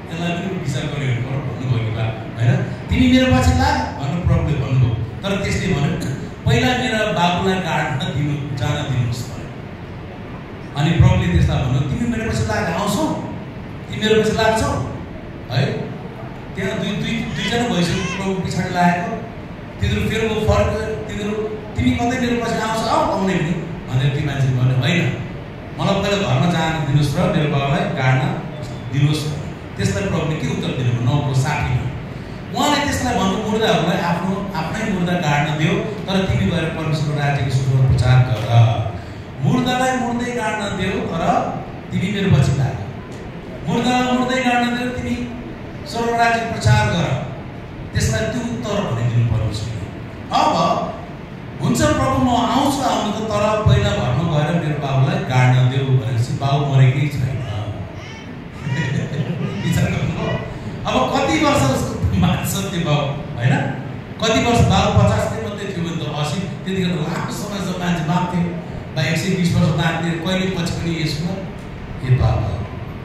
त्यसलाई पनि विचार गर्यो भन्नुभयो कि बा होइन, तिमी मेरो पछि लाग भनेर प्रभुले भन्नुभयो। तर त्यसले भन्यो पहिला मेरो बाबुलाई गाड्न जान दिनुहोस् भन्यो। अनि प्रभुले त्यसलाई भन्यो तिमी मेरो पछि लाग, आउँछौ, तिमी मेरो पछि लाग्छौ है। त्यहाँ दुई जना भइसक्यो प्रभु पछाडि लागेको, तिनीहरू फेरि फर्क, तिमी कतै मेरो पछि आउँछ आउने पनि भनेर ती मान्छेले भन्यो होइन, मलाई पहिला घरमा जान दिनुहोस् र मेरो बाबुलाई गाड्न दिनुहोस्। त्यसलाई प्रभुले के उत्तर दिनुभयो? 9:60 उहाँले त्यसलाई भन्नु मुर्दाहरूलाई आफ्नै मुर्दा गाड्न दियो, तर तिमी गएर परमेश्वरको राज्यको सुसमाचार प्रचार गर। मुर्दालाई मुर्दै गाड्न दियो तर तिमी मेरो पछि लाग। मुर्दालाई मुर्दै गाड्न दियो, तिमी स्वर्ग राज्य प्रचार गर। त्यसलाई त्यो उत्तर भनिदिनु परमेश्वरले। अब हुन्छ प्रभु म आउँछु आउनु त, तर पहिला घरमा गएर मेरो बाबुलाई गाड्न देऊ भनेपछि बाबु मरेकै छैन। विचार गर्नुभयो? अब कति वर्ष उसको बाँच्छ त्यो बाबु होइन, कति वर्ष बाबु 50 मात्रै थियो भने त 80, त्यतिखेर लामो समयसम्म मान्छे बाँच्थ्यो, 120 वर्ष बाँच्थ्यो, कहिले पछि पनि यसमा के पाप हो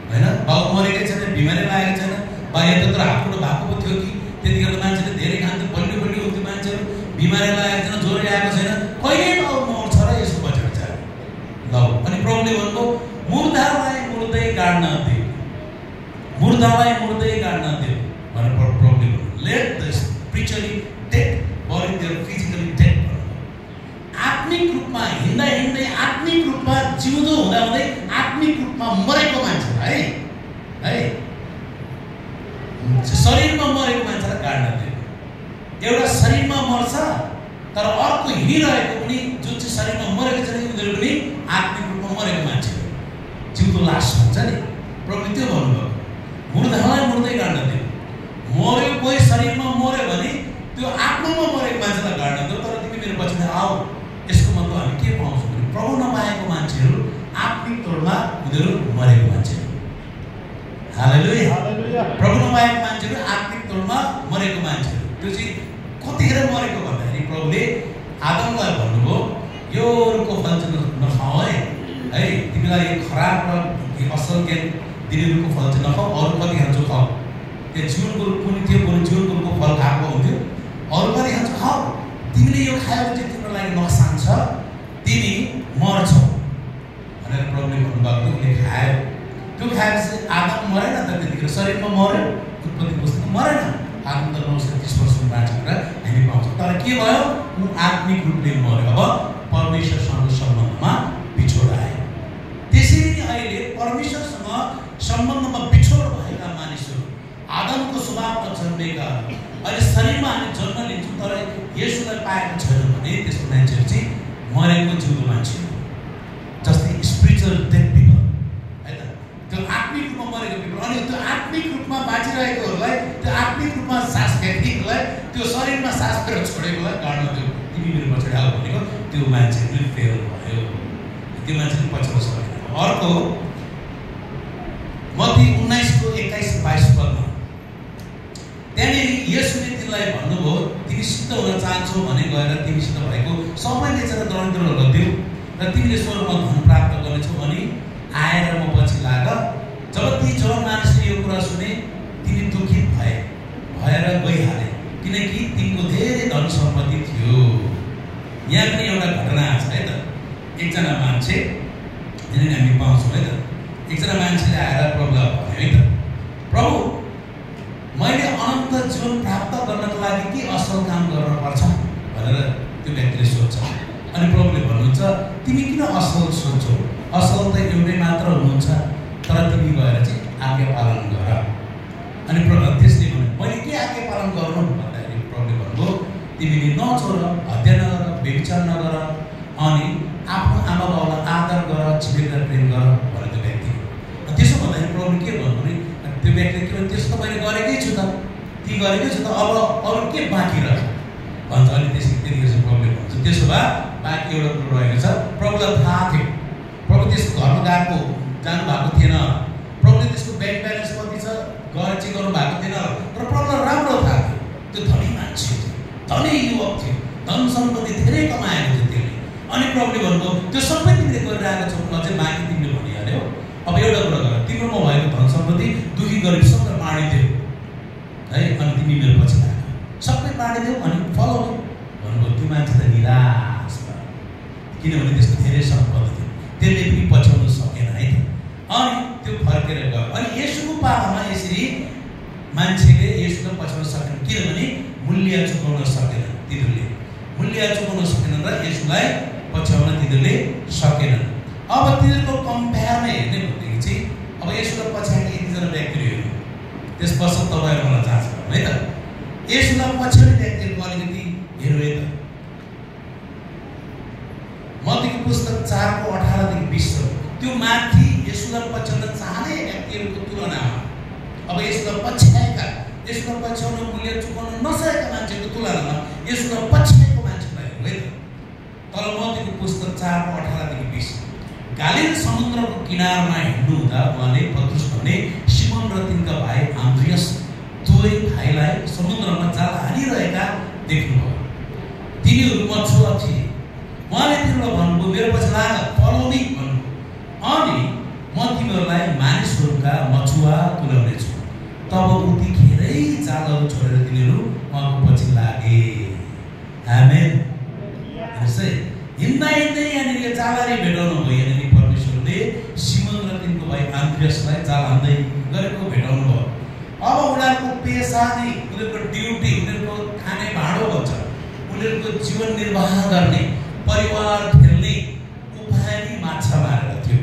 होइन? बाउ मरेकै छैन, बिमारी लागेको छैन, बा यतातिर हातखुट्टा भएको पो थियो कि त्यतिखेर मान्छेले धेरै खान्थ्यो, बलियो बलियो हुन्थ्यो मान्छेहरू, बिमारी लागेको छैन, ज्वरो आएको छैन, कहिले बाउ मर्छ र यसो बचेको छ ल। अनि प्रभुले भन्नुभयो मुर्दालाई मुर्दै गाड्न दियो, मुर्दालाई मुर्दै गाड्न दियो भनेर प्रभुले भन्नुभयो। Let the spiritually dead bury their physically dead. आत्मिक रूपमा हिँड्दा हिँड्दै आत्मिक रूपमा जिउँदो हुँदा हुँदै आत्मिक रूपमा मरेको मान्छे है शरीरमा मरेको मान्छेलाई गाड्न दियो। एउटा शरीरमा मर्छ तर अर्को हिँडिरहेको पनि जुन चाहिँ शरीरमा मरेको छ उनीहरू पनि आत्मिक रूपमा मरेको मान्छे हो, जिउँदो लास हुन्छ नि। प्रभुले त्यो भन्नुभयो मुर्दालाई मुर्दै गाड्न दियो। मर्यो कोही शरीरमा मर्यो भने त्यो आत्मामा मरेको मान्छेलाई गाड्न दियो। तर तिमी मेरो पछि आऊ, यसको मतलब हामी के पाउँछौँ भने प्रभु नपाएको मान्छेहरू आत्मिक तौरमा उनीहरू मरेको मान्छेहरू। हालेलुया। प्रभु नपाएको मान्छेहरू आत्मिक तौरमा मरेको मान्छेहरू। त्यो चाहिँ कतिखेर मरेको भन्दाखेरि प्रभुले आदमलाई भन्नुभयो यो रुखको फल चाहिँ नखाऊ है, तिमीलाई यो खराब र असल ज्ञान दिने रुखको फल चाहिँ नखाऊ, अरू कति खान्छौ खाऊ। त्यो जीवनको रुख पनि थियो, बरु जीवनको रुखको फल खाएको हुन्थ्यो, अरू कति खान्छौ खाऊ, तिमीले यो खायो भने चाहिँ तिम्रो लागि नोक्सान छ, तिमी मर्छौ भनेर प्रभुले भन्नुभएको। उसले खायो, त्यो खाएपछि आदम मरेन त, त्यतिखेर शरीरमा मर्यो, उत्पत्ति पुस्तकमा मरेन। आदम त 930 वर्षको बाँचेर हामी पाउँछौँ। तर के भयो, ऊ आत्मिक रूपले मर्यो। अब परमेश्वरसँग सम्बन्धमा बिछोड आयो। त्यसरी नै अहिले परमेश्वरसँग सम्बन्धमा बिछोड भएका मानिसहरू, आदमको स्वभावमा जन्मेका, अहिले शरीरमा हामी जन्म लिन्छौँ तर येशूलाई पाएको छैन भने त्यस्तो मान्छेहरू चाहिँ मरेको जिउँदो मान्छे हो। जस्तै स्पिरिचुअल डेड पिपल है त, त्यो आत्मिक रूपमा मरेको पिपल। अनि त्यो आत्मिक रूपमा बाँचिरहेकोहरूलाई, त्यो आत्मिक रूपमा सास फेर्नेकोलाई, त्यो शरीरमा सास फेरेर छोडेकोलाई गाड्न दियो। तिमी मेरो पछाडि आऊ भनेको त्यो मान्छे पनि फेल भयो, त्यो मान्छे पनि पछाडि सकेन। अर्को मत्ती 19:21-22 पदमा त्यहाँनिर येशूले तिमीलाई भन्नुभयो तिमी सिद्ध हुन चाहन्छौ भने गएर तिमीसित भएको सबै बेचेर दरिद्रहरूलाई दिऊ र तिमीले स्वर्गमा धन प्राप्त गर्नेछौ अनि आएर म पछि लाग। जब ती जवान मानिसले यो कुरा सुने तिनी दुखित भएर गइहाले, किनकि तिनको धेरै धन सम्पत्ति थियो। यहाँ पनि एउटा घटना छ है त। एकजना मान्छे यहाँनिर हामी पाउँछौँ है त, एकजना मान्छेले आएर प्रभुलाई भन्यो है त, प्रभु मैले अनन्त जीवन प्राप्त गर्नको लागि के असल काम गर्नुपर्छ भनेर त्यो व्यक्तिले सोध्छ। अनि प्रभुले भन्नुहुन्छ तिमी किन असल सोध्छौ, असल त एउटै मात्र हुनुहुन्छ, तर तिमी गएर चाहिँ आज्ञा पालन गर। अनि त्यसले भन्यो मैले के आज्ञा पालन गर्नु भन्दाखेरि प्रभुले भन्नुभयो तिमीले नचोर, हत्या नगर, व्यभिचार नगर, अनि आफ्नो आमा बाउलाई आदर गर, छिमेकीलाई प्रेम गर भने त्यो व्यक्ति। त्यसो भन्दाखेरि प्रभुले के भन्नु भने त्यो व्यक्तिले के भन्यो त्यस्तो मैले गरेकै छु त, ती गरेकै छु त, अब अरू के बाँकी रह्यो भन्छ। अनि त्यतिखेर चाहिँ प्रभुले भन्छ त्यसो भए बाँकी एउटा कुरो रहेको छ। प्रभुलाई थाहा थियो, प्रभु त्यसको घरमा जानु भएको थिएन, प्रभुले त्यसको ब्याङ्क ब्यालेन्स कति छ गएर चेक गर्नु भएको थिएन, तर प्रभुलाई राम्रो थाहा थियो। त्यो धनी मान्छे थियो, धनी युवक थियो, धन सम्पत्ति धेरै कमाएको थियो त्यसले। अनि प्रभुले भन्नुभयो त्यो सबै तिमीले गरिरहेको छौ, अझै बाँकी तिमीले भनिहाल्यौ, अब एउटा कुरा गर, तिम्रोमा भएको धन सम्पत्ति दुखी गरिबसँग बाँडिदेऊ है, अनि तिमी मेरो पछि लाग, सबै बाँडिदेऊ अनि फलाउनु भन्नुभयो। त्यो मान्छे त निराश भयो, किनभने त्यसको धेरै सम्पत्ति थियो, त्यसले पनि पछ्याउनु सकेन है त। अनि त्यो फर्केर गयो। अनि येशूको पालामा यसरी मान्छेले येशूलाई पछ्याउन सकेन, किनभने मूल्य चुकाउन सकेन, तिनीहरूले मूल्य चुकाउन सकेन र येशूलाई पछ्याउन तिनीहरूले सकेनन्। अब तिनीहरूको कम्पेयरमा हेर्ने भनेदेखि चाहिँ अब येशूलाई पछ्याउने एकजना व्यक्तिहरू हेर्नु, त्यस पश्चात तपाईँहरू मलाई जाँच गर्नु है त। येशूलाई पछ्याउने व्यक्तिहरूको अलिकति हेर्नु है त। मत्तीको पुस्तक 4:18-20 त्यो माथि येशूलाई पछ्याउन चाहने व्यक्तिहरूको तुलनामा अब येशूलाई पछ्याएका, येशूलाई पछ्याउन मूल्य चुकाउन नसकेका मान्छेको तुलनामा येशूलाई पछ्याएको मान्छेलाई हेर्नु है त। तल मत्तीको पुस्तक 4:18-20 गालिल समुद्रको किनारमा हिँड्नु हुँदा उहाँले पत्रुस भन्ने सिमोन र तिनका भाइ आन्द्रियस दुवै भाइलाई समुद्रमा जाल हालिरहेका देख्नुभयो। तिनीहरू मछुवा थिए। उहाँले तिनीहरूलाई भन्नुभयो मेरो पछि लाग, फलो मी भन्नुभयो। अनि म तिमीहरूलाई साथहरू छोडेर तिनीहरू उहाँको पछि लागे। आमेन। हेर्नुहोस् है, हिँड्दा हिँड्दै यहाँनिर जालरी भेटाउनु भयो। यहाँनिर परमेश्वरले सिमोन र तिनको भाइ आन्द्रियासलाई जाल हान्दै गरेको भेटाउनु भयो। अब उनीहरूको पेसा नै, उनीहरूको ड्युटी, उनीहरूको खाने भाँडो भन्छ, उनीहरूको जीवन निर्वाह गर्ने, परिवार खेल्ने उपाय नै माछा मारेर थियो।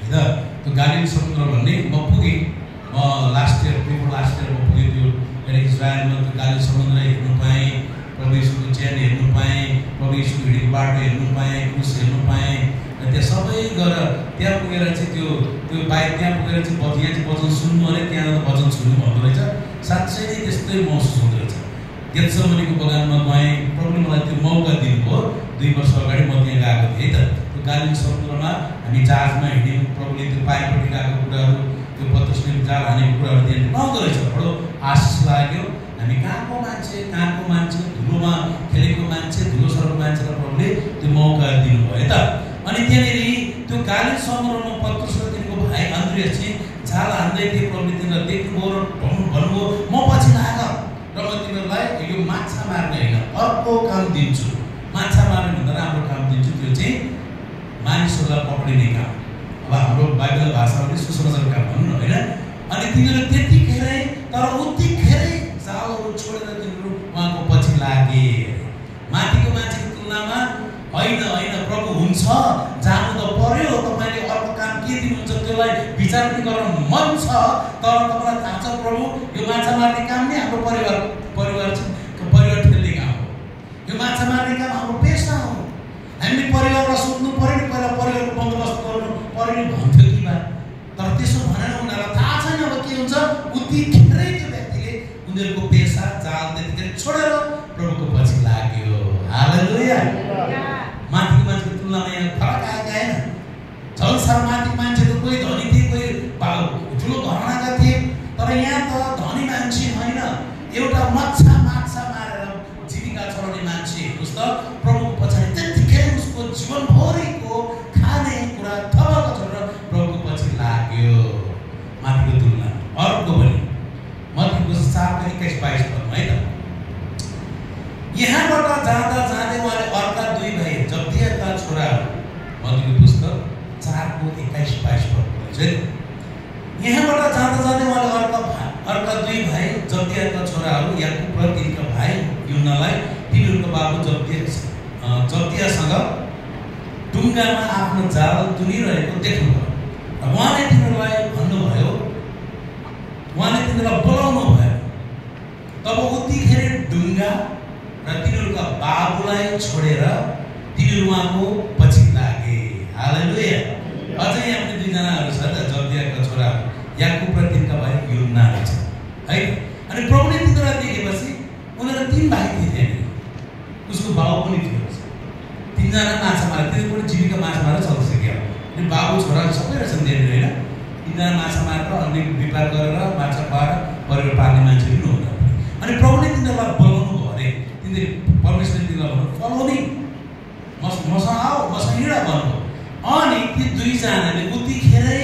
होइन, त्यो गालिल समुद्र भन्ने म पुगेँ, म लास्ट इयर म पुगेँ त्यो इजरायलमा त्यो गालिल समुद्र हेर्नु पाएँ, प्रभु यीशुको च्यान हेर्नु पाएँ, प्रभु यीशुको हिँडेको बाटो हेर्नु पाएँ, क्रुस हेर्नु पाएँ। र त्यहाँ सबै गएर त्यहाँ पुगेर चाहिँ त्यो बाहिर त्यहाँ पुगेर चाहिँ यहाँ चाहिँ वचन सुन्नु अरे, त्यहाँ वचन सुन्नु भन्दो रहेछ। साँच्चै नै त्यस्तै महसुस हुँदो रहेछ। गेत्सेमनीको बगानमा गएँ, प्रभुले मलाई त्यो मौका दिनुभयो। 2 वर्ष अगाडि म त्यहाँ गएको थिएँ त। त्यो गालिल समुद्रमा हामी जहाजमा हिँड्यौँ, प्रभुले त्यो पाइपट्टि गएको कुराहरू, त्यो पत्रुसले जाल हानेको कुराहरू त्यहाँ पाउँदो रहेछ। बडो आशिष लाग्यो। हामी कहाँको मान्छे, धुलोमा खेलेको मान्छे, धुलो सरेको मान्छेलाई प्रभुले त्यो मौका दिनुभयो त। अनि त्यहाँनिर त्यो गालिल समुद्रमा पत्रुस र तिनको भाइ आन्द्रियास चाहिँ जाल हान्दै थिए। प्रभुले तिनीहरूलाई देख्नुभयो र भन्नुभयो, म पछि लाग र म तिमीहरूलाई यो माछा मार्ने होइन, अर्को काम दिन्छु। माछा मार्ने भन्दा राम्रो काम दिन्छु, त्यो चाहिँ मानिसहरूलाई पक्रिने काम। अब हाम्रो बाइबल भाषामा सुसमाचार काम भनौँ न, होइन। अनि तिनीहरू त्यतिखेरै, तर उत्तिखेरै जालहरू छोडेर तिनीहरू उहाँको पछि लागे। माथिको मान्छेको तुलनामा होइन, प्रभु हुन्छ, जानु त पर्यो, तपाईँले अर्को काम के दिनुहुन्छ त्यसलाई विचार पनि गर्न मन छ। तर तपाईँलाई थाहा छ प्रभु, यो माछा मार्ने काम नै हाम्रो परिवार ठेल्ने काम हो। यो माछा मार्ने काम हाम्रो पेसा हो। हामीले परिवारलाई सोध्नु पर्यो नि, पहिला परिवारको बन्दोबस्त गर्नु पर्यो नि भन्थ्यो कि बा। तर त्यसो भनेर उनीहरूलाई थाहा छैन अब के हुन्छ। उत्तिखेरै त्यो व्यक्तिले उनीहरूको पेसा जाल त्यतिखेर छोडेर प्रभुको पछि लाग्यो। हालेलुया। माथिको मान्छेको तुलनामा यहाँ फरक आएको आएन। संसार माथिको मान्छेको कोही धनी थिए, कोही ठुलो घरानाका थिए। तर यहाँ त धनी मान्छे होइन, एउटा माछा मारेर जीविका चलाउने मान्छे। हेर्नुहोस् त, प्रभुको पछाडि त्यतिखेर उसको जीवनभरिको खाने कुरा थपक्क छोडेर प्रभुको पछि लाग्यो। माथिको तुलना अर्को पनि मत्तीको 4:21-22 पदमा है त। यहाँबाट जाँदै उहाँले अर्का 2 भाइ जब्दियाका छोराहरू, मत्तीको पुस्तक 4:21-22 पद है। यहाँबाट जाँदै उहाँले अर्का 2 भाइ जब्दियाका छोराहरू याकुब र तिनका भाइ युहन्नालाई तिनीहरूको बाबु जब्दियासँग डुङ्गामा आफ्नो जाल तुनिरहेको देख्नुभयो। र उहाँले तिनीहरूलाई बोलाउनु भयो। तब उत्तिखेर डुङ्गा र तिनीहरूका बाबुलाई छोडेर तिनीहरू उहाँको पछि लागे। हालेलुया। अझै यहाँ पनि 2 जनाहरू छ त, जब्दियाका छोराहरू याकुब र तिनका भाइ युहन्ना छ है। अनि प्रभुले तिनीहरूलाई देखेपछि, उनीहरू 3 भाइ थिए त्यहाँनिर, उसको बाबु पनि थियो। 3 जना माछा मारे, तिनीहरू पनि जीविका माछा मारेर चल्छ क्या। अनि बाबु छोरा सबै रहेछन् त्यहाँनिर, होइन। 3 जना माछा मारेर अनि व्यापार गरेर माछा खुवाएर परिवार पाल्ने मान्छे पनि हुँदैन। अनि प्रभुले तिनीहरूलाई बोलाउनु भयो अरे। परमेश्वरले तिनीहरूलाई भन्नु, फलो मी, मसँग आऊ, मसँग हिँड भन्नुभयो। अनि ती 2 जनाले उत्तिखेरै,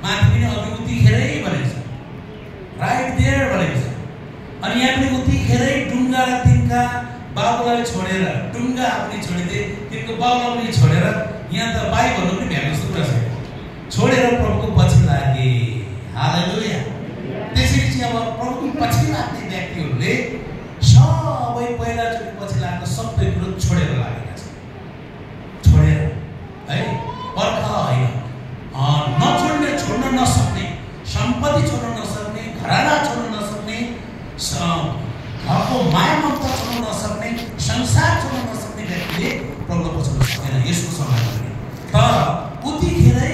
माथि पनि अघि उत्तिखेरै भनेको छ, राइट देयर भनेको छ। अनि यहाँ पनि उत्तिखेरै डुङ्गा र तिनका बाबुलाई छोडेर, डुङ्गा पनि छोडिदिए, तिनको बाबुलाई पनि छोडेर, यहाँ त बाई भन्नु पनि भ्याएको जस्तो कुरा छ, छोडेर प्रभुको पछि लागे। हालेलुया। त्यसरी चाहिँ अब प्रभुको पछि लाग्ने व्यक्तिहरूले सबै पहिलाचोटि पछि लाग्दा सबै कुरो छोडेर लागेका छन्। छोडेर है, पर्ख होइन, छोड्न नसक्ने, सम्पत्ति छोड्न नसक्ने, घराना छोड्न नसक्ने, घरको माया ममता छोड्न नसक्ने, संसार छोड्न नसक्ने व्यक्तिले प्रभुलाई पछाउन सक्दैन यसको समयमा। तर उतिखेरै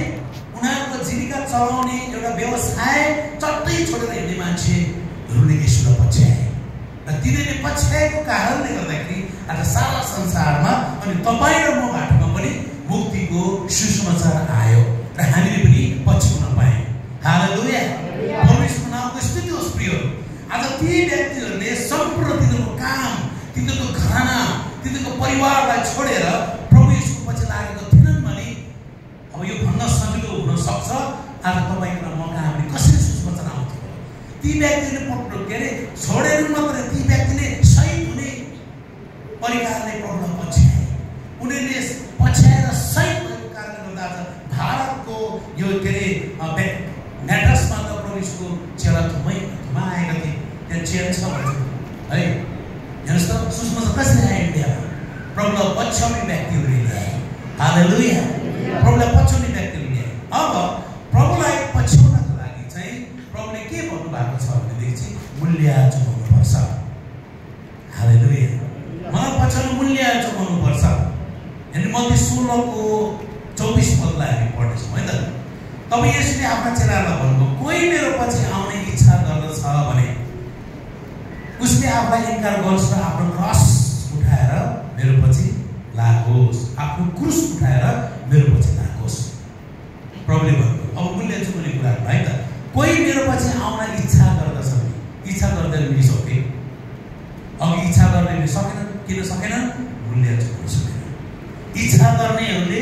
उनीहरूको जीविका चलाउने एउटा व्यवसाय चट्टै छोडेर हिँड्ने मान्छेहरूले यसुलाई पछ्याए। र तिनीहरूले पछ्याएको कारणले गर्दाखेरि आज सारा संसारमा अनि तपाईँ र म घाटमा पनि मुक्तिको सुसमाचार आयो र हामीले पनि पछ्याउन पायौँ। हालेलुया। परमेश्वरको नामको स्तुति होस् प्रिय। आज ती व्यक्तिहरूले सम्पूर्ण तिनीहरूको काम, तिनीहरूको घराना, तिनीहरूको परिवारलाई छोडेर प्रभु येशूको पछि लागेको थिएनन् भने अब यो भन्न सजिलो हुन सक्छ आज तपाईँको र मका हामीले कसरी सुसमाचार आउँथ्यो। ती व्यक्तिले के अरे छोडेर मात्र ती व्यक्तिले शहीद हुने परिकारले प्रभुलाई पछ्याए। उनीहरूले पछ्याएर शहीद भएको कारणले गर्दा आज भारतको यो के अरे म्याड्रासमा त प्रभुको चेला थुमा आएका थिए। त्यहाँ चेल छ है, हेर्नुहोस् त सुषमा चाहिँ कसरी आयो इन्डियामा? प्रभुलाई पछ्याउने व्यक्तिहरूले ल्याए। हालेलुया। प्रभुलाई पछ्याउने व्यक्तिहरूले ल्याए। अब प्रभुलाई पछ्याउनको लागि चाहिँ प्रभुले के भन्नु भएको छ भनेदेखि चाहिँ मूल्य चुकाउनुपर्छ। हालेलुया। मलाई पछ्याउनु मूल्य चुकाउनुपर्छ। अनि मत्ती 16:24 पदलाई हामी पढ्नेछौँ है त। तब यसले आफ्ना चेलाहरूलाई भन्नुभयो, कोही मेरो पछि आउने इच्छा गर्दछ भने उसले आफूलाई इन्कार गरोस् र आफ्नो क्रस उठाएर मेरो पछि लागोस्। आफ्नो क्रुस उठाएर मेरो पछि लागोस्। प्रभुले भन्नुभयो। अब मूल्य चुकाउने कुराहरू है त। कोही मेरो पछि आउन इच्छा गर्दछ भने, इच्छा गर्दै मिलिसके, अघि इच्छा गर्ने सकेन, किन सकेन? मूल्य चुकाउन सकेन। इच्छा गर्नेहरूले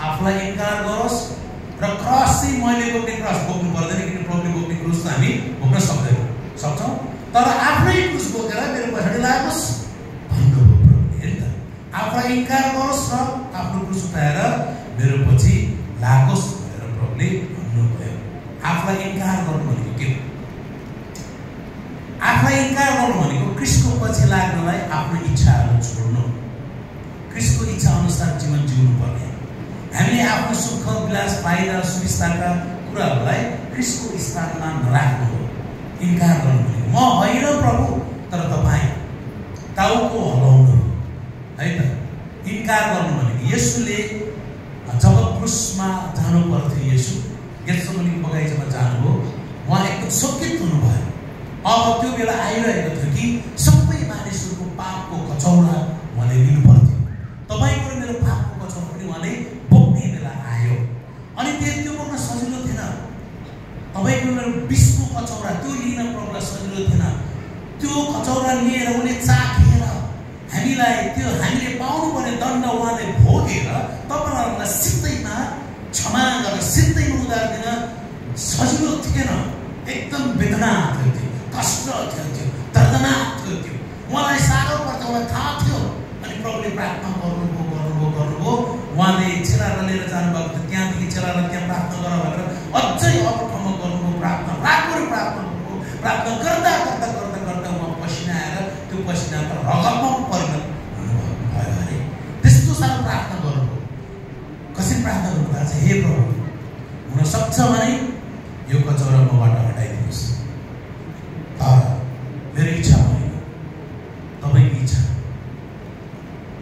आफूलाई इन्कार गरोस् र क्रस चाहिँ मैले बोक्ने क्रस बोक्नु पर्दैन, किन प्रभुले बोक्ने क्रुस त हामी बोक्न सक्छौँ, तर आफ्नै क्रुस बोकेर मेरो पछाडि लागोस् भन्नुभयो प्रभुले। हेर्नु त, आफूलाई इन्कार गरोस् र आफ्नो क्रुस उठाएर मेरो पछि लागोस् भनेर प्रभुले भन्नुभयो। आफूलाई इन्कार गर्नु भनेको के हो? आफूलाई इन्कार गर्नु भनेको क्रिस्टको पछि लाग्नलाई आफ्नो इच्छाहरू छोड्नु, क्रिस्टको इच्छा अनुसार जीवन जिउनु पर्ने। हामीले आफ्नो सुख विलास फाइदा सुविस्ताका कुराहरूलाई क्रिस्टको स्थानमा नराख्नु हो। इन्कार गर्नु भनेको म होइन प्रभु तर तपाईँ, टाउको हलाउनु है त। इन्कार गर्नु भनेको येशूले जब क्रुसमा जानु पर्थ्यो, येशू गेत्सेमनी बगैँचामा जानुभयो, उहाँ एकदम शोकित हुनुभयो। अब त्यो बेला आइरहेको थियो कि सबै मानिसहरूको पापको कचौरा उहाँले लिनु पर्थ्यो। तपाईँको र मेरो पापको कचौरा पनि उहाँले बोक्ने बेला आयो। अनि त्यो बोक्न सजिलो थिएन। तपाईँको मेरो विषको कचौरा त्यो लिन प्रभुलाई सजिलो थिएन। त्यो कचौरा लिएर उनले चाखेर हामीले पाउनुपर्ने दण्ड उहाँले भोगेर तपाईँहरूलाई सित्तैमा क्षमा गरेर सित्तैमा उद्धार दिन सजिलो थिएन। एकदम वेदना थियो, कष्ट थियो, दर्दनाक थियो। उहाँलाई साह्रो पर्छ, उहाँलाई थाहा थियो। अनि प्रभुले प्रार्थना गर्नुभयो। उहाँले चेलालाई लिएर जानुभएको थियो, त्यहाँदेखि चेलालाई त्यहाँ प्रार्थना गर भनेर अझै अरू ठाउँमा गर्नुभयो प्रार्थना। रातभरि प्रार्थना गर्दा उहाँ पसिना आएर त्यो पसिना त रगतमा परिणत भयो अरे। त्यस्तो साह्रो प्रार्थना गर्नुभयो। कसरी प्रार्थना गर्नुभएको छ? हे प्रभु, हुनसक्छ भने यो कचौरा मबाट हटाइदिनुहोस्, तर मेरो इच्छा होइन, तपाईँको इच्छा।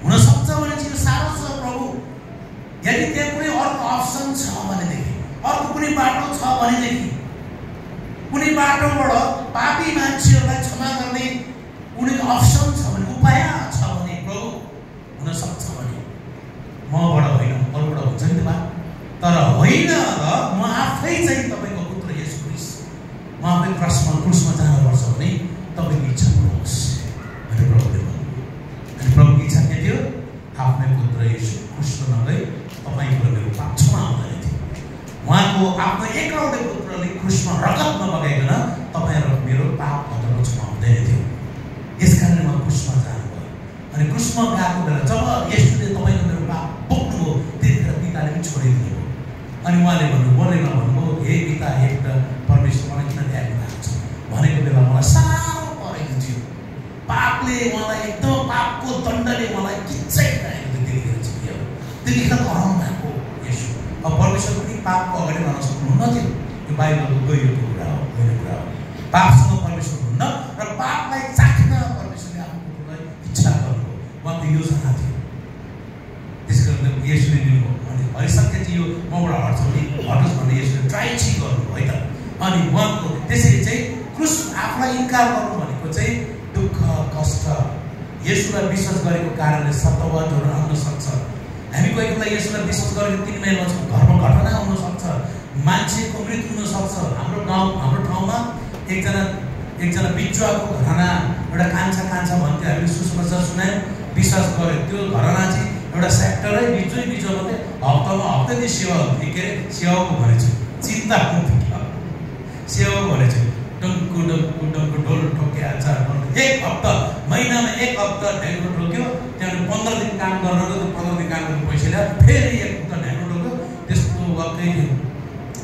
हुनसक्छ भने चाहिँ यो साह्रो छ प्रभु। यदि त्यहाँ कुनै अर्को अप्सन छ भनेदेखि, अर्को कुनै बाटो छ भनेदेखि, कुनै बाटोबाट पापी मान्छेहरूलाई क्षमा गर्ने कुनै अप्सन छ भने, उपाय छ भने प्रभु, हुनसक्छ भने मबाट होइन अरूबाट हुन्छ नि त। तर होइन र म आफै चाहिँ तपाईँको पुत्र येशू ख्रीष्ट, म आफै क्रुसमा जानुपर्छ भने तपाईँको इच्छा गर्नुहोस् भनेर प्रभुले भन्नुभयो। अनि प्रभुको इच्छा के थियो? आफ्नै पुत्र येशू ख्रीष्ट नगई तपाईँको मेरो पाप क्षमा हुँदैन थियो। उहाँको आफ्नो एकलौटे पुत्रले क्रुसमा रगत नबगाइकन तपाईँ र मेरो पापहरू क्षमा हुँदैन थियो। यसकारण उहाँ क्रुसमा जानुभयो। अनि क्रुसमा गएको बेला जब येशूले तपाईँको मेरो पाप बोक्नुभयो, त्यतिखेर पिताले पनि छोडिदिनु भयो। अनि उहाँले भन्नुभयो, हे पिता, हे परमेश्वर, मलाई किन ल्याएको भएको छ भनेको बेला मलाई साह्रो परेको थियो। पापले उहाँलाई एकदम, पापको दण्डले उहाँलाई किच्चाइरहेको थियो। त्यतिखेर हराउनु भएको येशू। अब परमेश्वर पनि पापको अगाडि रहन सक्नुहुन्न थियो। यो बाइबलको गइएको कुरा हो। पापसँग परमेश्वर हुन्न र पापलाई चाख्न परमेश्वरले आफ्नो पुत्रलाई इच्छा गर्नुभयो। उहाँको योजना थियो। त्यस कारण येशूले दिनुभयो भने भइसक्यो चाहिँ यो मबाट हट्छ भने हटोस् भन्ने येशूले ट्राई चाहिँ गर्नुभयो है त। अनि उहाँको त्यसरी चाहिँ क्रुस आफूलाई इन्कार गर्नु भनेको चाहिँ दुःख कष्ट। येशूलाई विश्वास गरेको कारणले सतवटहरू आउन सक्छ। हामी कोही बेला येशूलाई विश्वास गरेको 3 महिनामा छौँ, घरमा घटना हुनसक्छ, मान्छेको मृत्यु हुनसक्छ। हाम्रो ठाउँमा एकजना बिजुवाको घटना, एउटा कान्छा भन्थ्यो, हामीले सुसमाचार सुनायौँ, विश्वास गर्यो। त्यो घटना चाहिँ एउटा सेक्टरै बिजुवा मात्रै हप्ता दिन सेवा हुन्थ्यो। के अरे सेवाको भनेछु, चिन्ता हुन्थ्यो, सेवा भनेछु। टङ्कु डङ्कु डङ्कु ढोल ठोकिहाल्छ। एक हप्ता महिनामा 1 हप्ता ढ्याङ्ग्रो ठोक्यो, त्यहाँबाट 15 दिन काम गरेर 15 दिन काम गरेर पैसा ल्यायो, फेरि 1 हप्ता ढ्याङ्ग्रो ठोक्यो। त्यस्तो वाक्कै थियो।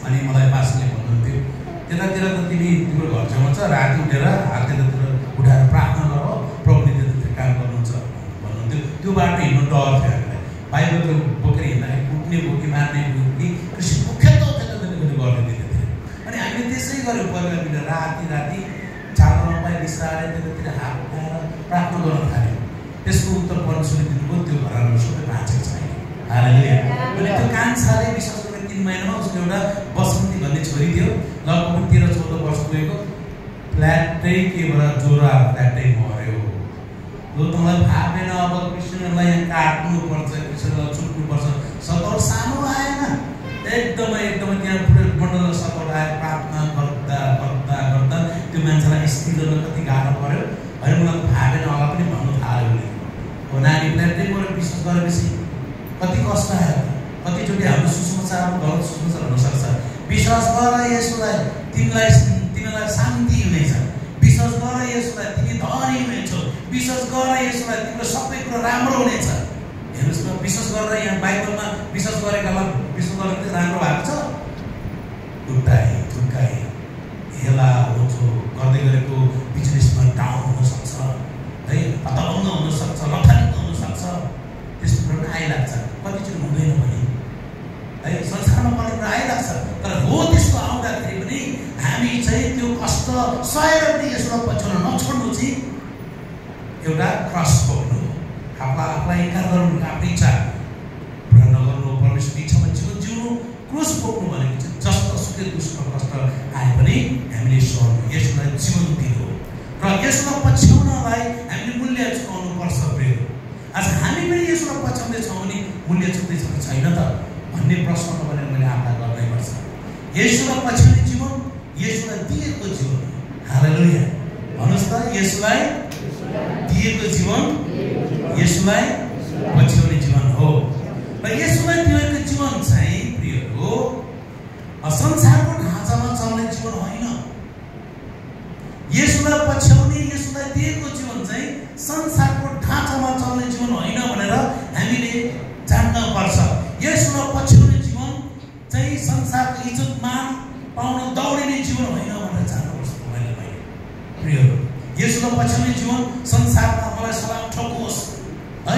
अनि मलाई पास्टरले भन्नुहुन्थ्यो, त्यतातिर त तिमी तिम्रो घर छेउमा छ, राति उठेर हात त्यतातिर उठाएर प्रार्थना गर, प्रभुले त्यतातिर काम गर्नुहुन्छ भन्नुहुन्थ्यो। त्यो बाटो हिँड्नु डर थियो हामीलाई। बाइबलको बोकेर हिँड्दाखेरि कुट्ने बोकी मार्ने बोकी कृषि मुख्यत गर्ने त्यतातिर। अनि हामीले त्यसै गऱ्यौँ परिवार मिलेर राति चाल्न नपाए बिस्तारै त्यतातिर हात उठाएर प्रार्थना गर्न थाल्यौँ। त्यसको उत्तर परमेश्वरले दिनुभयो। त्यो घरहरू सबै भाँचेको छैन। हालेलुया। अनि त्यो कान्छाले विश्वास गरेर 3 महिनामा उसको एउटा बसन्ती भन्ने छोरी थियो, लगभग 13-14 वर्ष पुगेको। फ्ल्याटै केबाट ज्वरो आएर फ्ल्याटै मऱ्यो। जो तँलाई भावेन अब कृष्णलाई यहाँ काट्नुपर्छ, कृष्णलाई छुट्नुपर्छ। सतौट सानो आएन, एकदमै त्यहाँ पुरै मण्डलमा सतौट आयो। प्रार्थना गर्दा त्यो मान्छेलाई स्थिर गर्न कति गाह्रो पऱ्यो। होइन मलाई भावेन होला पनि भन्नु थाल्यो भने हो। नानी फ्ल्याटै मऱ्यो विश्वास गरेपछि कति कष्ट आयो। कतिचोटि हाम्रो सुसमाचार गलत सुसमाचार हुनसक्छ। विश्वास गर यसोलाई, तिमीलाई शान्ति हुनेछ। विश्वास गर यसोलाई, तिमी धनी हुनेछौ। विश्वास गर यसोलाई, तिम्रो सबै कुरो राम्रो हुनेछ। हेर्नुहोस् न, विश्वास गरेर यहाँ बाइबलमा विश्वास गरेकालाई विश्वास गरेर राम्रो भएको छ। ठुक्काइ हेला होचो गर्दै गरेको बिजनेसमा डाउन हुनसक्छ है, हतभङ्ग हुनसक्छ, लथालिङ्ग हुनसक्छ। त्यस्तो कुरो आइलाग्छ। कतिचोटि हुँदैन भने है, संसारमा पर्ने कुरा आइलाग्छ। तर हो त्यस्तो आउँदाखेरि पनि हामी चाहिँ त्यो कष्ट सहेर पनि यसो पछ्याउन नछोड्नु चाहिँ एउटा क्रस बोक्नु, आफूलाई इन्कार गर्नु, आफ्नो इच्छा पुरा नगर्नु, परमेश्वरको इच्छामा जीवन जिउनु। क्रुस बोक्नु भनेको चाहिँ जस्तोसुकै दुष्ट कष्ट आए पनि हामीले सहनु, यसलाई जीवन दिनु र यसलाई पछ्याउनलाई हामीले मूल्य चुकाउनु पर्छ। प्रिय, आज हामी पनि यसलाई पछ्याउँदैछौँ भने मूल्य चुक्दैछ कि छैन त भन्ने प्रश्न तपाईँले मैले आफूलाई गर्नै पर्छ। यसलाई पछ्याउने जीवन यसलाई दिएको जीवन। हालेलुया भन्नुहोस् त, यसलाई दिएको जीवन यसलाई पछ्याउने जीवन हो। र यसलाई दिएको जीवन चाहिँ प्रियहरू संसारको ढाँचामा चल्ने जीवन होइन। यसलाई पछ्याउने, यसलाई दिएको जीवन चाहिँ संसारको ढाँचामा चल्ने जीवन होइन भनेर हामीले जान्न पर्छ। यसलाई पछ्याउने जीवन चाहिँ संसारको इज्जत मान पाउन दौडिने जीवन होइन भनेर जान्नुपर्छ तपाईँले मैले। प्रियहरू, यसलाई पछ्याउने जीवन संसारमा मलाई सलाम ठोकोस् है,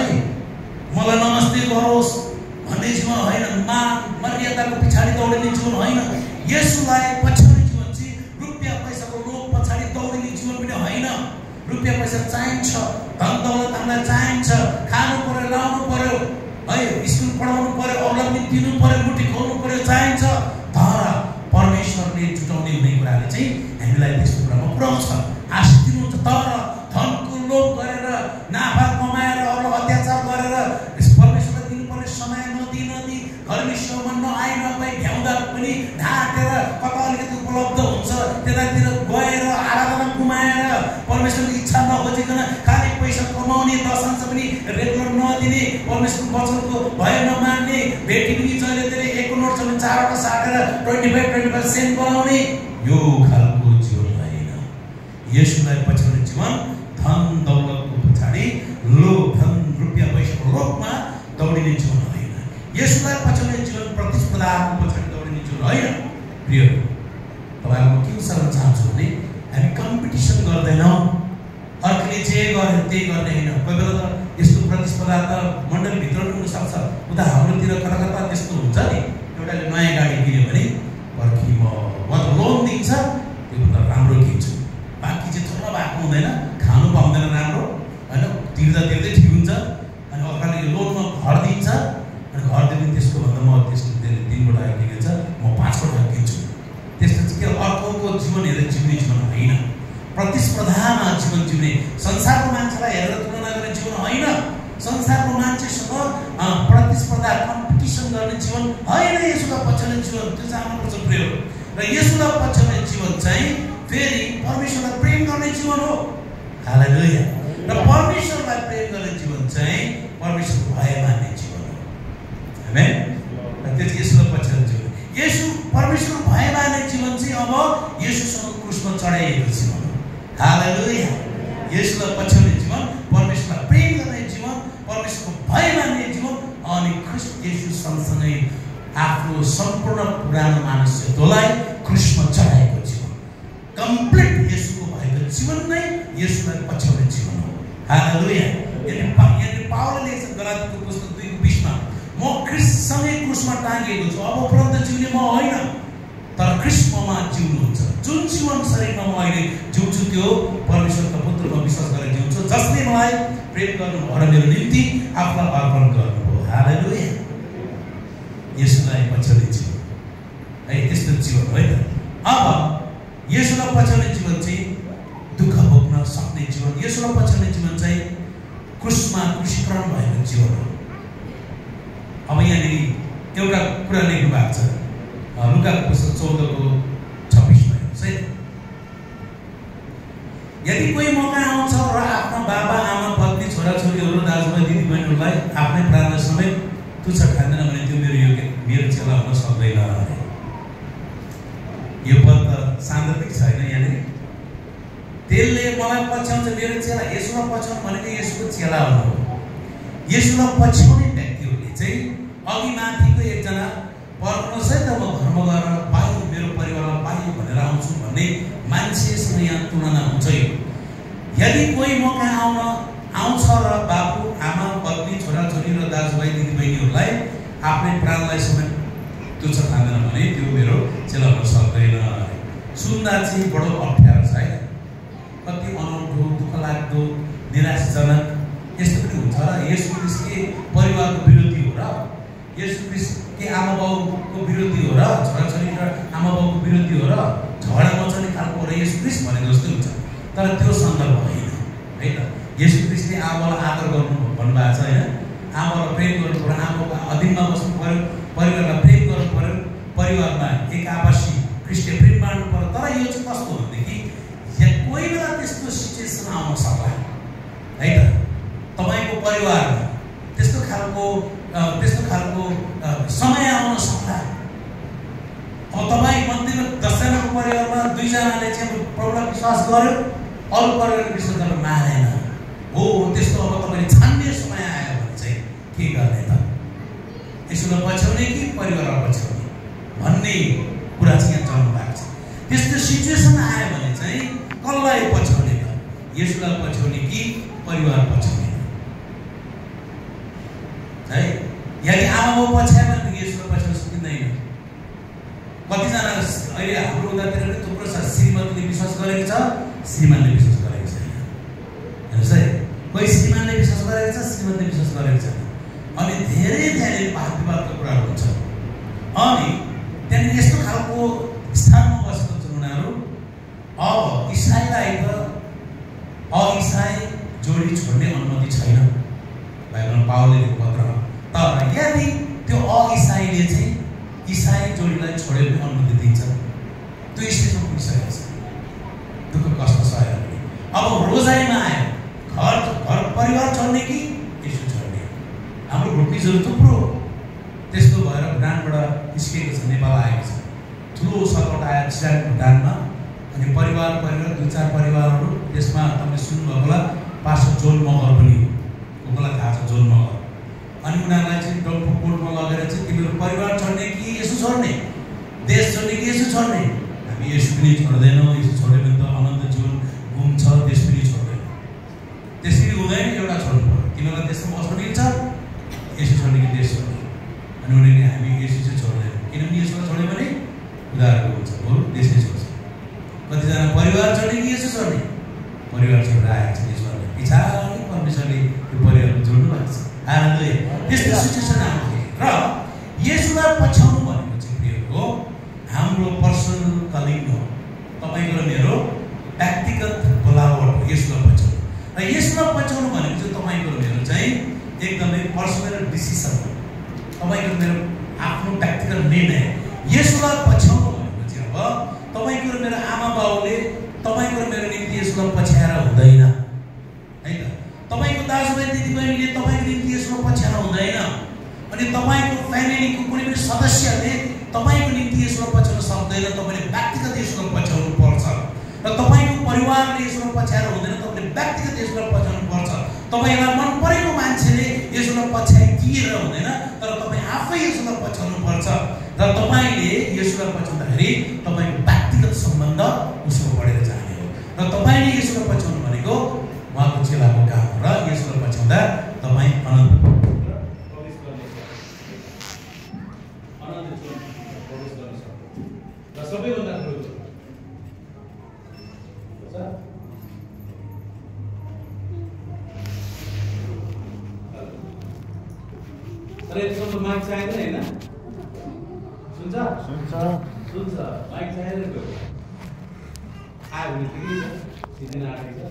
मलाई नमस्ते गरोस् भन्ने जीवन होइन। मान मर्यादाको पछाडि दौडिने जीवन होइन। यसलाई पछ्याउने जीवन चाहिँ रुपियाँ पैसाको लोभ पछाडि दौडिने जीवन पनि होइन। रुपियाँ पैसा चाहिन्छ, धन दौलत हामीलाई चाहिन्छ, खानु पर्यो, लाउनु पर्यो है, स्कुल पढाउनु पर्यो, अरूलाई पनि दिनु पर्यो, मुठी खुवाउनु पर्यो, चाहिन्छ। तर परमेश्वरले जुटाउने हुने कुराले चाहिँ हामीलाई त्यस्तो कुरामा पुर्याउँछ, आशिष दिनुहुन्छ। तर धनको लोभ गरेर, नाफा कमाएर, अरू अत्याचार गरेर परमेश्वरलाई दिनुपर्ने समय नदी घरमी छेउमा नआइ नपाइ भ्याउँदा पनि ढाँटेर कता अलिकति उपलब्ध हुन्छ त्यतातिर गएर आराधना गुमाएर परमेश्वरको इच्छा नखोजिकन खाली पैसा कमाउने, दशांश पनि रेगुलर नदिने, परमेश्वरको वचनको भय नमान्ने, भेटी पनि जहिले तहिले 1 नोट छ भने 4वटा साटेर 25 सेन्ट बनाउने, यो खालको जीवन होइन। यसलाई पछ्याउने जीवन धन दौलतको पछाडि लोभ, धन रुपियाँ पैसाको लोभमा दौडिने जीवन होइन। यसलाई पछ्याउने जीवन प्रतिस्पर्धाको पछाडि दौडिने जीवन होइन। प्रिय, तपाईँलाई म के उसार्न चाहन्छु भने हामी कम्पिटिसन गर्दैनौँ, अर्कोले जे गर्यो त्यही गर्ने होइन। कोही बेला त यस्तो प्रतिस्पर्धा त मण्डलीभित्र पनि हुनसक्छ। उता हाम्रोतिर कता कता त्यस्तो हुन्छ नि, एउटाले नयाँ गाडी किन्यो भने पर्खी म लोन दिन्छ, त्यो राम्रो किन्छु, बाँकी चाहिँ थोरै भएको हुँदैन, खानु पाउँदैन राम्रो होइन, तिर्दा तिर्दै ठिक हुन्छ। अनि अर्काले यो लोनमा घर दिन्छ, अनि घर दिने त्यसको भन्दा म त्यसको 3 वटा किनेछ म 5 वटा किन्छु। त्यस्तो चाहिँ के अर्कोको जीवन हेरेर जिउने जीवन होइन, प्रतिस्पर्धामा जीवन जिउने, संसारको मान्छेलाई हेरेर तुलना गर्ने जीवन होइन, संसारको मान्छेसँग प्रतिस्पर्धा कम्पिटिसन गर्ने जीवन होइन। यसोलाई पछ्याउने जीवन त्यो जान्नुपर्छ प्रिय। र यसोलाई पछ्याउने जीवन चाहिँ फेरि परमेश्वरलाई प्रेम गर्ने जीवन हो। हालेलुया। र परमेश्वरलाई प्रेम गर्ने जीवन चाहिँ परमेश्वरको भय मान्ने जीवन हो। आमेन। र त्यो यसोलाई पछ्याउने जीवन, यसो परमेश्वरको भय मान्ने जीवन चाहिँ अब येशूसँग क्रुसमा चढाइएको जीवन हो। हालेलुया। येशूलाई पछ्याउने जीवन, परमेश्वरलाई प्रेम गर्ने जीवन, परमेश्वरको भय मान्ने जीवन अनि ख्रीष्ट येशू सँगसँगै आफ्नो सम्पूर्ण पुरानो मानिसत्वलाई क्रुसमा चढाएको जीवन, कम्प्लिट येशूको भएको जीवन नै येशूलाई पछ्याउने जीवन हो। हालेलुया। यदि पावलले लेख्छ गलातीको पुस्तक 2:20 मा, म ख्रीष्टसँगै क्रुसमा टाँगिएको छु, अब उपरान्त जिउने म होइन तर ख्रीष्ट ममा जिउनुहुन्छ। जुन जीवन शरीरमा म अहिले जिउँछु त्यो परमेश्वरका पुत्रमा विश्वास गरेर जिउँछु, जसले मलाई प्रेम गर्नुभयो र मेरो निम्ति आफूलाई अर्पण गर्नुभयो। हालेलुया। येशूलाई पछ्याउने जीवन है, त्यस्तो जीवन हो है त। अब येशूलाई पछ्याउने जीवन चाहिँ दुःख भोग्न सक्ने जीवन, येशूलाई पछ्याउने जीवन चाहिँ क्रुसमा क्रुसीकरण भएको जीवन हो। अब यहाँनिर एउटा कुरा लेख्नु भएको छ लुकाको पुस्तक 14:26 मा है, यदि कोही मौका आउँछ र आफ्ना बाबा आमा पत्नी छोराछोरीहरू दाजुभाइ दिदीबहिनीहरूलाई आफ्नै प्राणलाई समेत तुच्छ ठान्दैन भने त्यो मेरो चेला हुन सक्दैन। यो पद त सान्दर्भिक छैन यहाँनिर। त्यसले मलाई पछ्याउँछ मेरो चेला, येशूलाई पछ्याउनु भनेको येशूको चेला हुनु हो। येशूलाई पछ्याउने व्यक्तिहरूले चाहिँ अघि माथिको एकजना पर्नुहोस् है त म घरमा गएर पाएँ मेरो परिवारलाई पाएँ भनेर आउँछु भन्ने मान्छेसँग यहाँ तुलना हुन्छ। यदि कोही मौका आउँछ र बाबु आमा पत्नी छोराछोरी र दाजुभाइ दिदीबहिनीहरूलाई आफ्नै प्राणलाई समेत तुच्छ ठान्दैन भने त्यो मेरो चेला हुन सक्दैन। सुन्दा चाहिँ बडो अप्ठ्यारो छ है, कति अनौठो, दुःखलाग्दो, निराशाजनक यस्तो पनि हुन्छ र येशू ख्रीष्टकै परिवारको विरोधी हो र, येशू ख्रीष्टकै आमा बाउको विरोधी हो र, छोराछोरी र आमा बाउको विरोधी हो र झगडा मचाउने खालको हो र येशू ख्रीष्ट भनेको जस्तो हुन्छ। तर त्यो सन्दर्भ होइन है त। येशू ख्रीष्टले आमालाई आदर गर्नु भन्नुभएको छ होइन, आमालाई प्रेम गर्नु पर्यो, आमाको अधीनमा बस्नु पर्यो, परिवारलाई प्रेम गर्नु पर्यो, परिवारमा एक आपसी ख्रीष्टीय प्रेम बाँड्नु पर्यो। तर यो चाहिँ कस्तो भनेदेखि कोही बेला त्यस्तो सिचुएसन आउन सक्ला है त, तपाईँको परिवारमा त्यस्तो खालको समय आउन सक्ला। अब तपाईँ मध्येमा 10 जनाको परिवारमा 2 जनाले चाहिँ प्रभुलाई विश्वास गर्यो, अरू परिवारको विश्वास गर्न मानेन हो, त्यस्तो अब तपाईँले छान्ने समय आयो भने चाहिँ के गर्ने त, यसोलाई पछ्याउने कि परिवारलाई पछ्याउने भन्ने कुरा चाहिँ यहाँ चल्नु भएको छ। त्यस्तो सिचुएसन आयो भने चाहिँ कसलाई पछ्याउने त, येशूलाई पछ्याउने कि परिवार पछ्याउने है। यदि आमा बाउ पछ्यायो भने येशूलाई पछ्याउन सकिँदैन। कतिजना अहिले हाम्रो उतातिर पनि थुप्रो छ, श्रीमतीले विश्वास गरेको छ, श्रीमानले विश्वास गरेको छैन। हेर्नुहोस् है, कोही श्रीमानले विश्वास गरेको छ, श्रीमतीले विश्वास गरेको छैन। अनि धेरै वाद विवादको कुराहरू हुन्छ। अनि त्यहाँनिर यस्तो खालको स्थानमा बसेको छन् उनीहरू। अब इसाईलाई त अइसाई जोडी छोड्ने अनुमति छैन बाइबलमा पावलले लेखेको पत्रमा। तर यदि त्यो अइसाईले चाहिँ इसाई जोडीलाई छोडेर अनुमति दिन्छ, त्यो स्टेजमा पुगिसकेको छ, दुःख कष्ट सह्यो। अब रोजाइमा आयो, घर परिवार छोड्ने कि येशू छोड्ने। हाम्रो भुटनिजहरू थुप्रो त्यस्तो भएर भुटानबाट निस्किएको छ, नेपाल आएको छ। ठुलो सङ्कट आयो चिराङ भुटानमा। अनि परिवार 2-4 परिवारहरू त्यसमा तपाईँले सुन्नुभएको होला, पास्टर जोन मगर पनि हो, उनीहरूलाई थाहा छ जोन मगर। अनि उनीहरूलाई चाहिँ डम्फु कोर्टमा लगेर चाहिँ तिमीहरू परिवार छोड्ने कि येशू छोड्ने, देश छोड्ने कि येशू छोड्ने। हामी येशू पनि छोड्दैनौँ, येशू छोड्यो भने त अनन्त जीवन घुम्छ, देश पनि छोड्दैन। त्यसरी हुँदैन, एउटा छोड्नु पर्यो। तिमीहरूलाई देशमा बस्नु मिल्छ, येशू छोड्ने कि देश छोड्ने। अनि उनीहरूले हामी येशू चाहिँ छोड्दैनौँ, किनभने येशूलाई छोड्यो भने उधारको हुन्छ, बरु देशै छोड्छ। कतिजना परिवार छोड्ने कि येशू छोड्ने, परिवार छोडेर आएको छ येशूले, पछाडि परमेश्वरले त्यो परिवारको जोड्नु भएको छ। हालेलुया। त्यस्तो सिचुएसन आउँछ र येशूलाई पछ्याउनु भनेको चाहिँ प्रियको हाम्रो पर्सनल कलिङ हो, तपाईँको र मेरो व्यक्तिगत बोलावट हो येशूलाई पछ्याउनु। र येशूलाई पछ्याउनु भनेको चाहिँ तपाईँको र मेरो चाहिँ एकदमै पर्सनल डिसिसन हो, तपाईँको मेरो आफ्नो व्यक्तिगत निर्णय। येशूलाई पछ्याउनु भनेको चाहिँ अब तपाईँको र मेरो आमा बाउले तपाईँको र मेरो निम्ति येशूलाई पछ्याएर हुँदैन है त। तपाईँको दाजुभाइ दिदीबहिनीले तपाईँको निम्ति येशूलाई पछ्याएर हुँदैन। अनि तपाईँको फ्यामिलीको कुनै पनि सदस्यले तपाईँको निम्ति येशूलाई पछ्याउन सक्दैन। तपाईँले व्यक्तिगत येशूलाई पछ्याउनु परिवारले यसोलाई पछ्याएर हुँदैन, तपाईँले व्यक्तिगत यसोलाई पछ्याउनु पर्छ। तपाईँलाई मन परेको मान्छेले यसोलाई पछ्याइदिएर हुँदैन, तर तपाईँ आफै यसोलाई पछ्याउनु पर्छ। र तपाईँले यसोलाई पछ्याउँदाखेरि तपाईँको व्यक्तिगत सम्बन्ध उसँग बढेर जाने हो। र तपाईँले यसोलाई पछ्याउनु भनेको उहाँको चेलाको काम हो। र यसोलाई पछ्याउँदा तपाईँ अनन्त प्रवेश गर्ने र सबैभन्दा ठुलो तर यसको माइक चाहिँदैन हैन? सुन्छ माइक चाहिँदैन गयो आयो भने ठिकै छ, सिधै आएको छ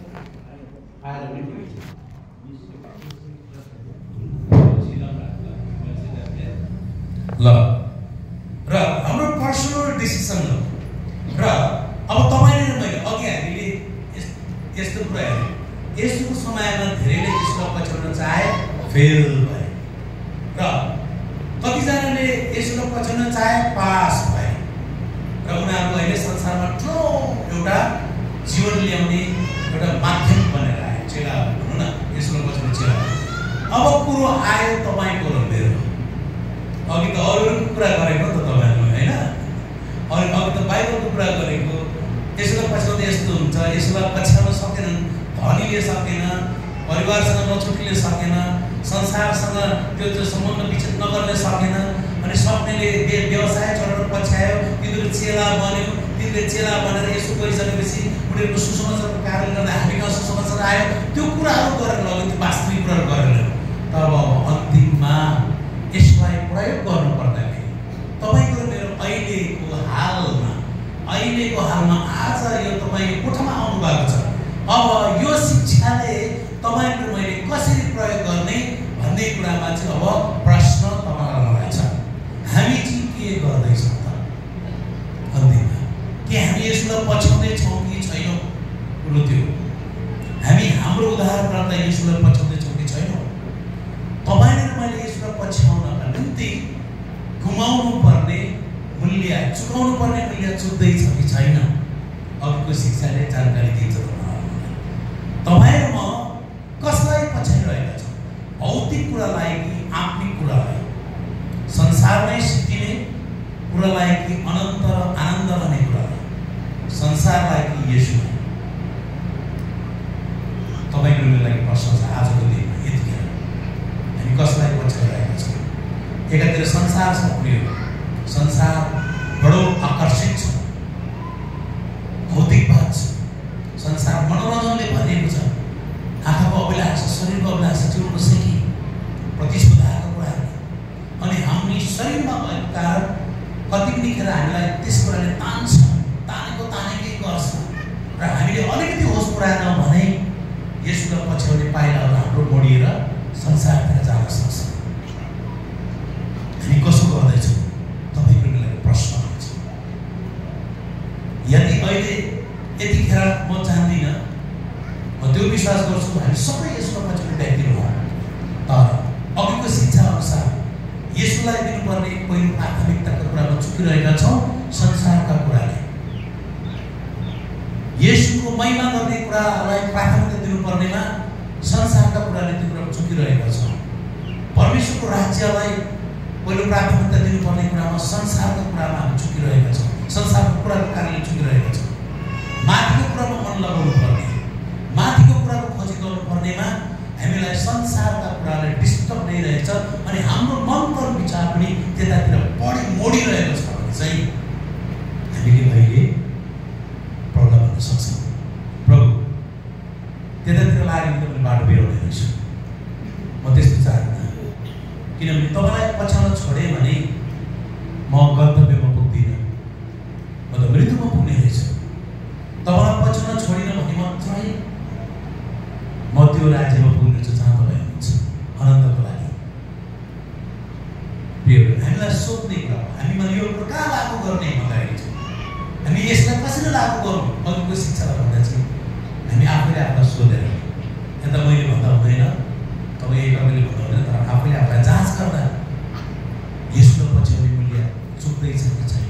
आएर पनि ठिकै छ। ल र हाम्रो पर्सनल डिसिसन हो। र अब तपाईँले मैले अघि हामीले यस्तो कुरा हेर्यौँ, यसको समयमा धेरैले यसको पछ्याउन चाहे, फेल भए। र कतिजनाले यसको पछ्याउन चाहे, पास भए। र उनीहरू अहिले संसारमा ठुलो एउटा जीवन ल्याउने एउटा माध्यम बनेर आयो। चेला भनौँ न, यसको पछ्याउन चेला। अब कुरो आयो तपाईँको र मेरो। अघि त अरूको कुरा गरेको त तपाईँहरू होइन, अघि त बाइबलको कुरा गरेको। यसलाई पछ्याउँदा यस्तो हुन्छ, यसलाई पछ्याउन सकेन, धनीले सकेन, परिवारसँग नछुटिले सकेन, संसारसँग त्यो सम्बन्ध विच्छेद नगर्ने सकेन, अनि सक्नेले व्यवसाय छोडेर पछ्यायो, तिनीहरू चेला बन्यो। तिनीहरूले चेला बनेर यसो गरिसकेपछि उनीहरूको सुसमाचारको कारणले गर्दा हामी कहाँ सुसमाचार आयो, त्यो कुराहरू गरेर लग्यो, त्यो वास्तविक कुराहरू गरेर। तब अन्तिममा यसलाई प्रयोग गर्नु पर्दाखेरि तपाईँको मेरो अहिलेको हालमा आज यो तपाईँको कोठामा आउनु भएको छ। अब यो शिक्षाले तपाईँको मैले कसरी प्रयोग गर्ने भन्ने कुरामा चाहिँ अब प्रश्न तपाईँलाई मलाई छ। हामी चाहिँ के गर्दैछौँ त अन्तिममा? के हामी यसलाई पछ्याउँदैछौँ कि छैनौँ? कुरो त्यो हामी हाम्रो उदाहरणकर्ता यसलाई पछ्याउँदैछौँ कि छैनौँ? तपाईँले मैले यसलाई पछ्याउनका निम्ति गुमाउनु पर्ने मूल्य, चुकाउनु पर्ने मूल्य चुक्दैछ कि छैन? अबको शिक्षाले जानकारी दिन्छ तपाईँ र म कसलाई पछ्याइरहेका छौँ? भौतिक कुरालाई कि आत्मिक कुरालाई, संसारमै सिद्धिने कुरालाई कि अनन्त आनन्द रहने कुरालाई, संसारलाई कि येशूलाई? तपाईँको मेरो लागि प्रश्न छ आजको दिनमा। यतिखेर हामी कसलाई पछ्याइरहेका छौँ? एकातिर संसार छ, प्रिय संसार बडो आकर्षित छ, भौतिकवाद छ, संसार मनोरञ्जनले भरिएको छ। आँखाको अभिलाषा, शरीरको अभिलाषा, जीवनको सेकी, प्रतिस्पर्धाको कुराहरू, अनि हामी शरीरमा भएको कारण कति पनि खेर हामीलाई त्यस कुराले तान्छ, तानेकै गर्छ। र हामीले अलिकति होस पुऱ्याएन भने यसलाई पछ्याउने पाइलाहरू हाम्रो मोडिएर संसारतिर जान सक्छ। हामी कसो गर्दैछौँ? तपाईँको लागि प्रश्न हुन्छ। यदि अहिले यतिखेर म चाहदिनँ, म त्यो विश्वास गर्छु हामी सबै यसको पछ्याउने व्यक्तिहरू हौँ, तर अघिको शिक्षा अनुसार यसलाई दिनुपर्ने पहिलो प्राथमिकताको कुरामा चुकिरहेका छौँ। संसारका कुराले यसको महिमा गर्ने कुरालाई प्राथमिकता दिनुपर्नेमा संसारका कुराले त्यो कुरामा चुकिरहेका छौँ। परमेश्वरको राज्यलाई पहिलो प्राथमिकता दिनुपर्ने कुरामा संसारको कुरामा हामी चुकिरहेका छौँ। संसारको कुराको कारणले चुकिरहेका छौँ। माथिको कुरामा मन लगाउनु पर्ने, माथिको कुराको खोजी गर्नुपर्नेमा हामीलाई संसारका कुराले डिस्टर्ब दिइरहेछ, अनि हाम्रो मन र विचार पनि त्यतातिर बढी मोडिरहेको छ भने चाहिँ हामीले अहिले प्रब्लम हुन सक्छ। प्रभु त्यतातिर लाग्यो भने पनि बाटो बिराउने रहेछ। म त्यस्तो चाहन्न, किनभने तपाईँलाई पछ्याउन छोडेँ भने म गन्तव्यमा पुग्दिनँ, म त मृत्युमा पुग्ने रहेछु। तपाईँलाई पछ्याउन छोडिनँ भने मात्रै म त्यो राज्यमा पुग्ने छु जहाँ तपाईँ हुनुहुन्छ अनन्तको लागि। हामीलाई सोध्ने कुरा हो, हामीमा यो कुरो कहाँ लागू गर्ने भन्दाखेरि चाहिँ हामी यसलाई कसरी लागू गरौँ? अघिको शिक्षालाई भन्दा चाहिँ हामी आफैले आफूलाई सोधेर, यता मैले भन्दा हुँदैन, तपाईँ तपाईँले भन्दा हुँदैन, तर आफैले आफूलाई जाँच गर्दा यसको पछ्याउने मूल्य चुक्दैछ कि छैन?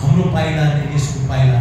हाम्रो पाइलाले यसको पाइला